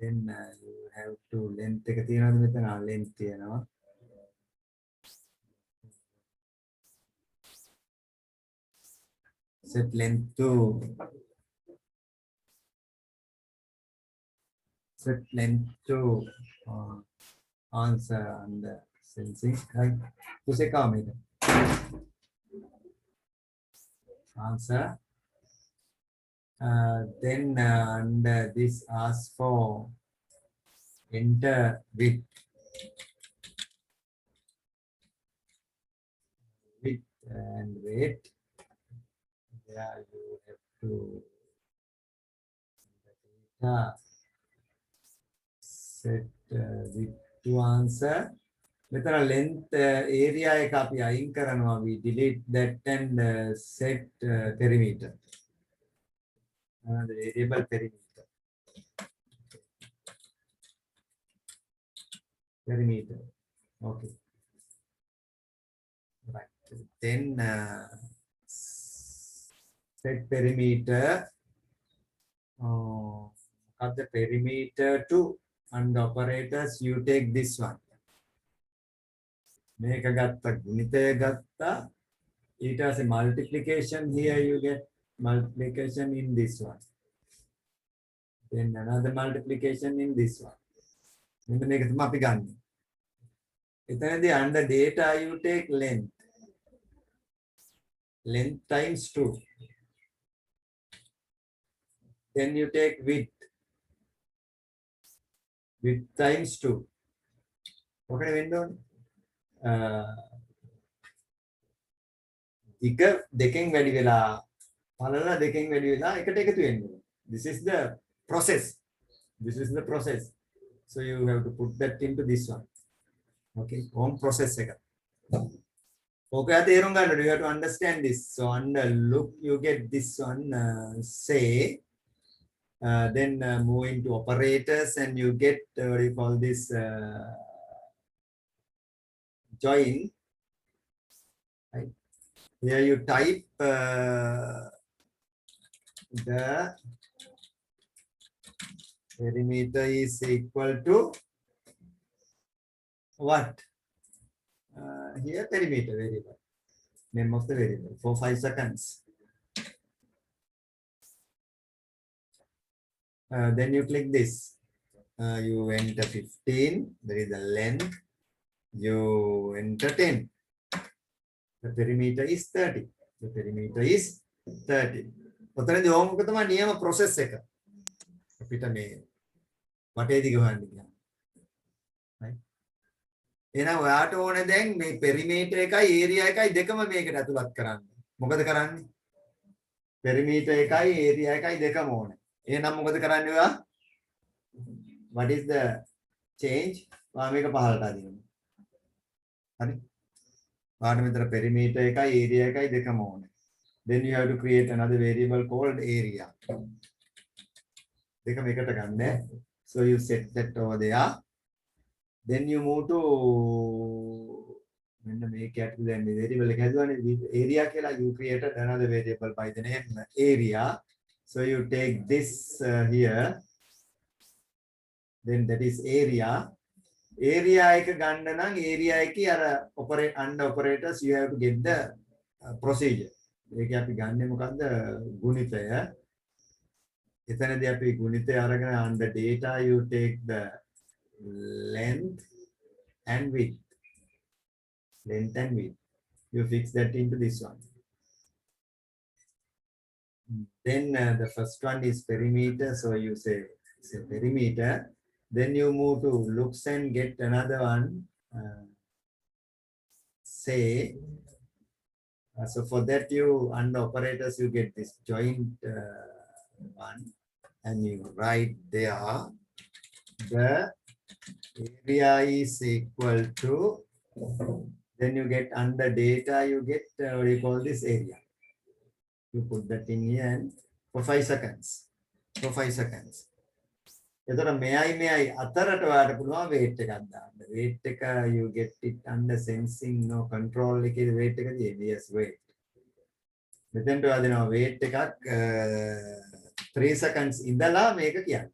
Then you have to length එක තියනවාද මෙතන? length තියනවා. Set length to answer under sensing. Right? Use comment. Answer. Then under this ask for enter width. Width and weight. Yeah, you have to set width to answer. මෙතන length area එක අපි අයින් කරනවා. We delete that and set perimeter. The variable perimeter. Perimeter. Okay. Right. Then set perimeter. Cut the perimeter to and operators. You take this one. Make a gatta gunitaya gatta. It has a multiplication here. You get multiplication in this one. Then another multiplication in this one. Then make it mapi ganni. Then under data you take length. Length times 2. Then you take width. Width times 2. Okay, window. එක දෙකෙන් වැඩි වෙලා පළල දෙකෙන් වැඩි වෙලා එකට එකතු වෙන්නේ. This is the process. This is the process. So you have to put that into this one. Okay, home process එක. Okay, තේරුම් ගන්න. You have to understand this. So under look you get this one say then move into operators and you get what do you call this join. Right? Here you type the perimeter is equal to what? Here perimeter variable. Name of the variable for 5 seconds. Then you click this. You enter 15. There is a length. You enter 10. The perimeter is 30. The perimeter is 30. ඔතනදී ඕමක තමයි නියම process එක. අපිට මේ වටේදී ගහන්න කියන්නේ. right? එහෙනම් ඔයාට ඕනේ දැන් මේ perimeter එකයි area එකයි දෙකම මේකට ඇතුළත් කරන්න. මොකද කරන්නේ? perimeter එකයි area එකයි දෙකම ඕනේ. එහෙනම් මොකද කරන්නේ ඔයා? What is the change? ඔයා මේක පහළට අදින්න. හරි? ඔයාට මෙතන perimeter එකයි area එකයි දෙකම ඕනේ. Then you have to create another variable called area. දෙකම එකට ගන්න. So you set that over there. Then you move to මෙන්න මේක ඇතුළේ දැන් මේ variable එක හැදුවානේ area කියලා. You created another variable by the name area. So you take this here. Then that is area. Area එක ගන්න නම් area එකේ අර operate under operators you have to get the procedure. ඒකේ අපි ගන්නෙ මොකද්ද? ගුණිතය. එතනදී අපි ගුණිතය අරගෙන under data you take the length and width. Length and width. You fix that into this one. Then the first one is perimeter. So you say perimeter. Then you move to looks and get another one. So for that you under operators you get this joint one, and you write there the area is equal to, then you get under data you get what do you call this area. You put that in here and for 5 seconds. For 5 seconds. එතකොට මෙයයි අතරට වාට පුළුවන් weight එකක් දාන්න. weight එක you get it under sensing no control එකේ weight එක තියෙන්නේ. yes weight. මෙතෙන්ට වදිනවා weight එකක් 3 seconds ඉඳලා මේක කියන්නේ.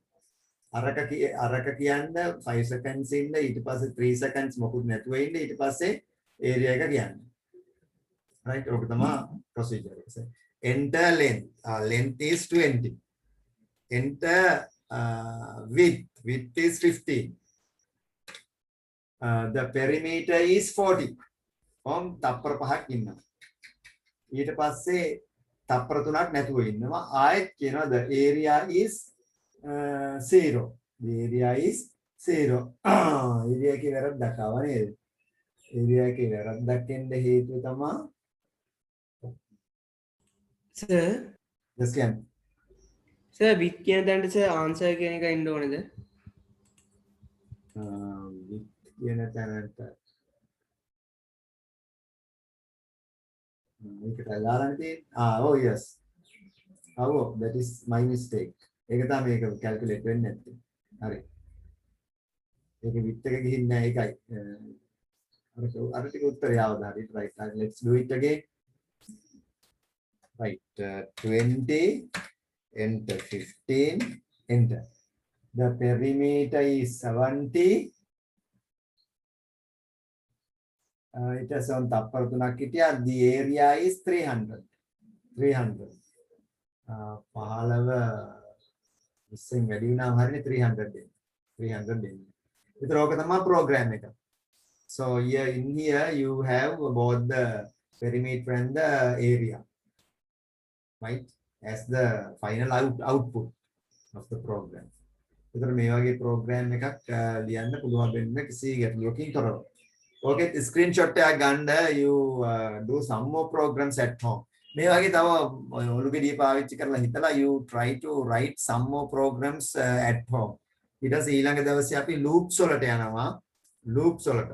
අරක කියන්න 5 seconds ඉන්න ඊට පස්සේ 3 seconds මොකුත් නැතුව ඉන්න ඊට පස්සේ area එක කියන්නේ. right ඔක තමයි procedure එක. enter length. Length is 20. Enter width is 15. The perimeter is 40. තප්පර 5ක් ඉන්නවා. ඊට පස්සේ තප්පර 3ක් නැතුව ඉන්නවා. ආයෙත් කියනවා the area is 0. The area is 0. area එකේ වැරද්දක් ආව නේද? area එකේ වැරද්දක් එන්න හේතුව තමයි sir just can sir width කියන තැනට sir answer කියන එක එන්න ඕනේද? width කියන තැනට මේක දාලා තියෙන්නේ. oh yes. oh that is my mistake. ඒක තමයි මේක calculate වෙන්නේ නැත්තේ. හරි. ඒකේ width එක ගිහින් නැහැ ඒකයි. අර ටික උත්තරය ආවද හරි. right. Let's do it again. Right. 20. Enter 15. Enter. The perimeter is 70. It has on තප්පර 3ක් හිටියා. The area is 300. 300. 15 ඉස්සෙන් වැඩි වුණාම හරිනේ 300 දෙන්න. 300 දෙන්න. ඒතර ඕක තමයි program එක. So here in here you have both the perimeter and the area. Right? As the final output of the program. ඒතර මේ වගේ program එකක් ලියන්න පුළුවන් වෙන්න කිසි ගැටලුවකින් තොරව. Okay, screenshot එකක් ගන්න you do some more programs at home. මේ වගේ තව ඔලු ගෙඩිය පාවිච්චි කරලා හිතලා you try to write some more programs at home. ඊට පස්සේ ඊළඟ දවසේ අපි loops වලට යනවා. loops වලට.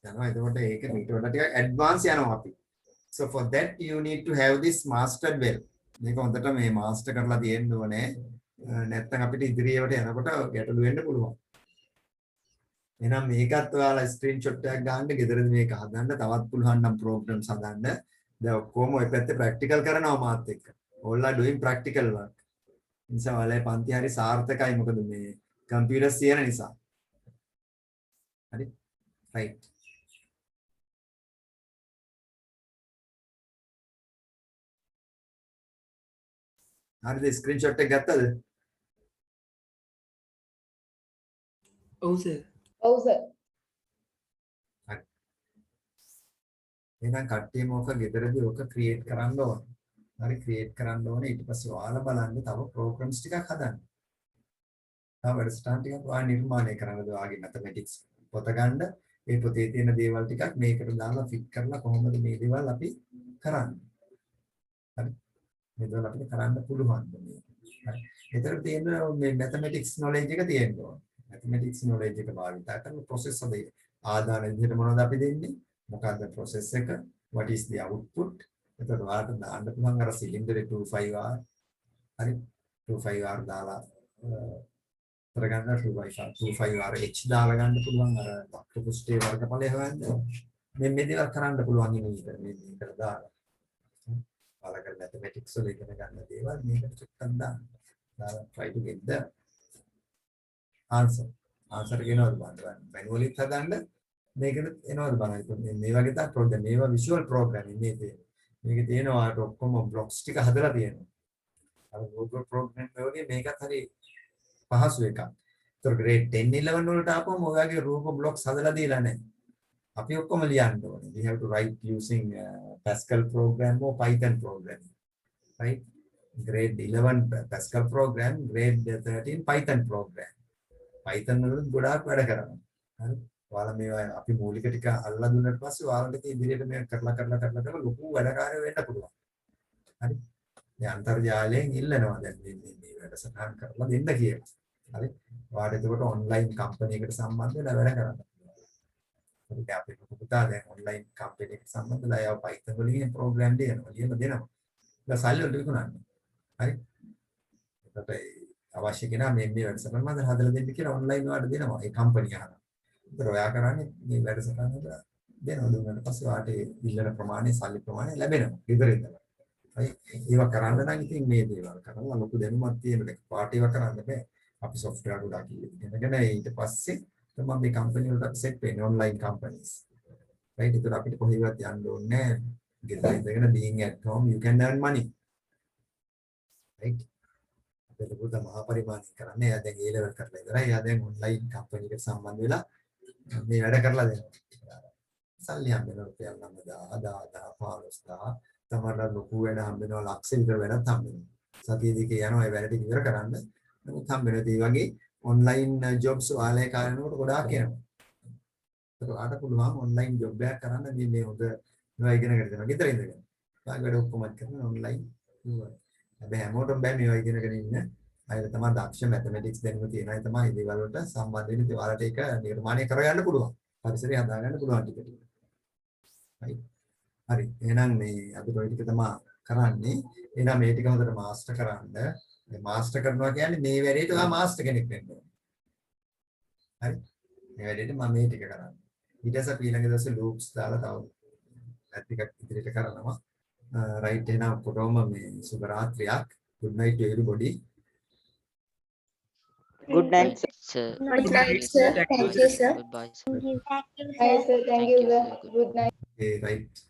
යනවා එතකොට ඒක ඊට වඩා ටිකක් advance යනවා අපි. So for that you need to have this mastered well. මේක හොඳට මේ master කරලා තියෙන්න ඕනේ. නැත්නම් අපිට ඉදිරියට යනකොට ගැටලු වෙන්න පුළුවන්. එහෙනම් මේකත් ඔයාලා ස්ක්‍රීන්ෂොට් එකක් ගන්න ගෙදරදී මේක හදන්න තවත් පුළුවන් නම් programs හදන්න. දැන් ඔක්කොම ඔය පැත්තේ ප්‍රැක්ටිකල් කරනවා මාත් එක්ක. all are doing practical work. නිසා ඔයාලේ පන්ති හරි සාර්ථකයි මොකද මේ කම්පියුටර්ස් තියෙන නිසා. හරි. right. හරිද ස්ක්‍රීන්ෂොට් එක ගත්තද? ඔව් sir. ඔව් සර්. එහෙනම් කට්ටියම ඔක ගෙදරදී ඔක ක්‍රියේට් කරන්න ඕන. හරි ක්‍රියේට් කරන්න ඕනේ. ඊට පස්සේ ඔයාලා බලන්න තව ප්‍රෝග්‍රෑම්ස් ටිකක් හදන්න. තව වැඩසටහන් ටිකක් ඔයාලා නිර්මාණය කරන්නද ඔයාගේ මැතමැටික්ස් පොත ගන්න. ඒ පොතේ තියෙන දේවල් ටිකක් මේකට දාලා ෆිට කරලා කොහොමද මේ දේවල් අපි කරන්නේ. හරි. මේ දේවල් අපිට කරන්න පුළුවන් මේ. හරි. ඒතර තියෙන මේ මැතමැටික්ස් knowledge එක තියෙන්න ඕන. mathematics knowledge එක භාවිත කරලා process of the ආදාන විදිහට මොනවද අපි දෙන්නේ මොකක්ද process එක what is the output එතකොට ඔයාලට දාන්න පුළුවන් අර cylinder 25R හරි 25R දාලා කරගන්න 25R H දාලා ගන්න පුළුවන් අර වක්‍ර පුෂ්ඨයේ වර්ගඵලය හොයන්න මේ දේවල් කරන්න පුළුවන් ඉන්නේ මේකට දාලා ඔයාලගේ mathematics වල ඉගෙන ගන්න දේවල් මේකට චුට්ටක් දාන්න try to get the answer කියනවාද බලන්න manually හදන්න මේකෙත් එනවාද බලන්න මේ වගේ තමයි ප්‍රෝග්‍රෑම් මේවා visual programming මේකේ තියෙනවා ඔක්කොම blocks ටික හදලා තියෙනවා අර Google program වගේ මේකත් හරි පහසු එකක් ඒතර grade 10 11 වලට ආපුවම ඔයගේ රූප blocks හදලා දීලා නැහැ. අපි ඔක්කොම ලියන්න ඕනේ. We have to write using Pascal program or Python program. Right? Grade 11 Pascal program, grade 13 Python program. Python වලින් ගොඩාක් වැඩ කරනවා. හරි. ඔයාලා මේවා අපි මූලික ටික අල්ලලා දුන්නාට පස්සේ ඔයාලට ඉදිරියට මේක කරලා ලොකු වැඩකාරයෝ වෙන්න පුළුවන්. හරි. දැන් අන්තර්ජාලයෙන් ඉල්ලනවා දැන් මේ වැඩසටහන් කරලා දෙන්න කියලා. හරි. ඔයාලට එතකොට ඔන්ලයින් කම්පැනි එකට සම්බන්ධ වෙලා වැඩ කරන්න. හරි. දැන් අපි පුතා දැන් ඔන්ලයින් කම්පැනි එකට සම්බන්ධ වෙලා ආව Python වලින් ප්‍රෝග්‍රෑම් දෙනවා. ලියලා දෙනවා. ඒක සල්ලි වලට විකුණන්නේ. හරි. එතකොට අවශ්‍ය කෙනා මේ වැඩසටහන මම හදලා දෙන්න කියලා ඔන්ලයින් වලට දෙනවා. ඒ කම්පැනි අහනවා. ඒතර ඔයා කරන්නේ මේ වැඩසටහනට දෙනවා. දුන්නාට පස්සේ ඔයාට ඉල්ලන ප්‍රමාණය සල්ලි ප්‍රමාණය ලැබෙනවා. ගෙදර ඉඳලා. හරි. ඒවා කරන්න නම් ඉතින් මේ දේවල් කරලා ලොකු දැනුමක් තියෙන එක පාට ඒවා කරන්න බෑ. අපි software ගොඩක් ඉගෙනගෙන ඊට පස්සේ තමයි මේ කම්පැනි වලට සෙට් වෙන්නේ ඔන්ලයින් කම්පැනිස්. right. ඒතර අපිට කොහෙවත් යන්න ඕනේ නැහැ. ගෙදර ඉඳගෙන being at home you can earn money. right. අපිට පොත මහා පරිමාණය කරන්නේ. එයා දැන් A level කරලා ඉවරයි. එයා දැන් ඔන්ලයින් කම්පැනි එකට සම්බන්ධ වෙලා මේ වැඩ කරලා දෙනවා. සල්ලි හම්බෙනවා රුපියල් 9,000 15,000 තමයි ලොකු වැඩ හම්බෙනවා ලක්ෂ විතර වැඩක් හම්බෙනවා. සතිය දෙකේ යනවා ඒ වැඩ ටික ඉවර කරන්න. නමුත් හම්බෙනවා ඒ වගේ ඔන්ලයින් ජොබ්ස් ඔයාලේ කාර්යනකට ගොඩාක් එනවා. ඒක ඔයාලට පුළුවන් ඔන්ලයින් ජොබ් එකක් කරන්න මේ හොඳ මේවා ඉගෙන ගන්න දෙනවා. ගෙදර ඉඳගෙන. ඔයාලා වැඩ ඔක්කොම කරන ඔන්ලයින් නුවර. හැබැයි හැමෝටම බෑ මේවා ඉගෙනගෙන ඉන්න. අයිල තමයි දක්ෂ මැතමැටික්ස් දැනුම තියෙන අය තමයි මේ දේවල් වලට සම්බන්ධ වෙන්නේ. ඒ ඔයාලට ඒක නිර්මාණය කරගන්න පුළුවන්. පරිසරය හදාගන්න පුළුවන් ටික ටික. හරි. හරි. එහෙනම් මේ අපි ඔය ටික තමයි කරන්නේ. එහෙනම් මේ ටික හොඳට මාස්ටර් කරන්න. මේ මාස්ටර් කරනවා කියන්නේ මේ වැඩේට ඔයා මාස්ටර් කෙනෙක් වෙන්න ඕනේ. හරි. මේ වැඩේට මම මේ ටික කරන්නේ. ඊට පස්සේ ඊළඟ දවසේ ලූප්ස් දාලා තව ඇත් ටිකක් ඉදිරියට කරනවා. right එහෙනම් කොටවම මේ සුබ රාත්‍රියක්. good night to everybody. Good night, sir. Sir. Good night, sir. Thank you, sir. Goodbye, sir. Thank you. Hi, sir. Thank you, sir. Good night. Okay, right.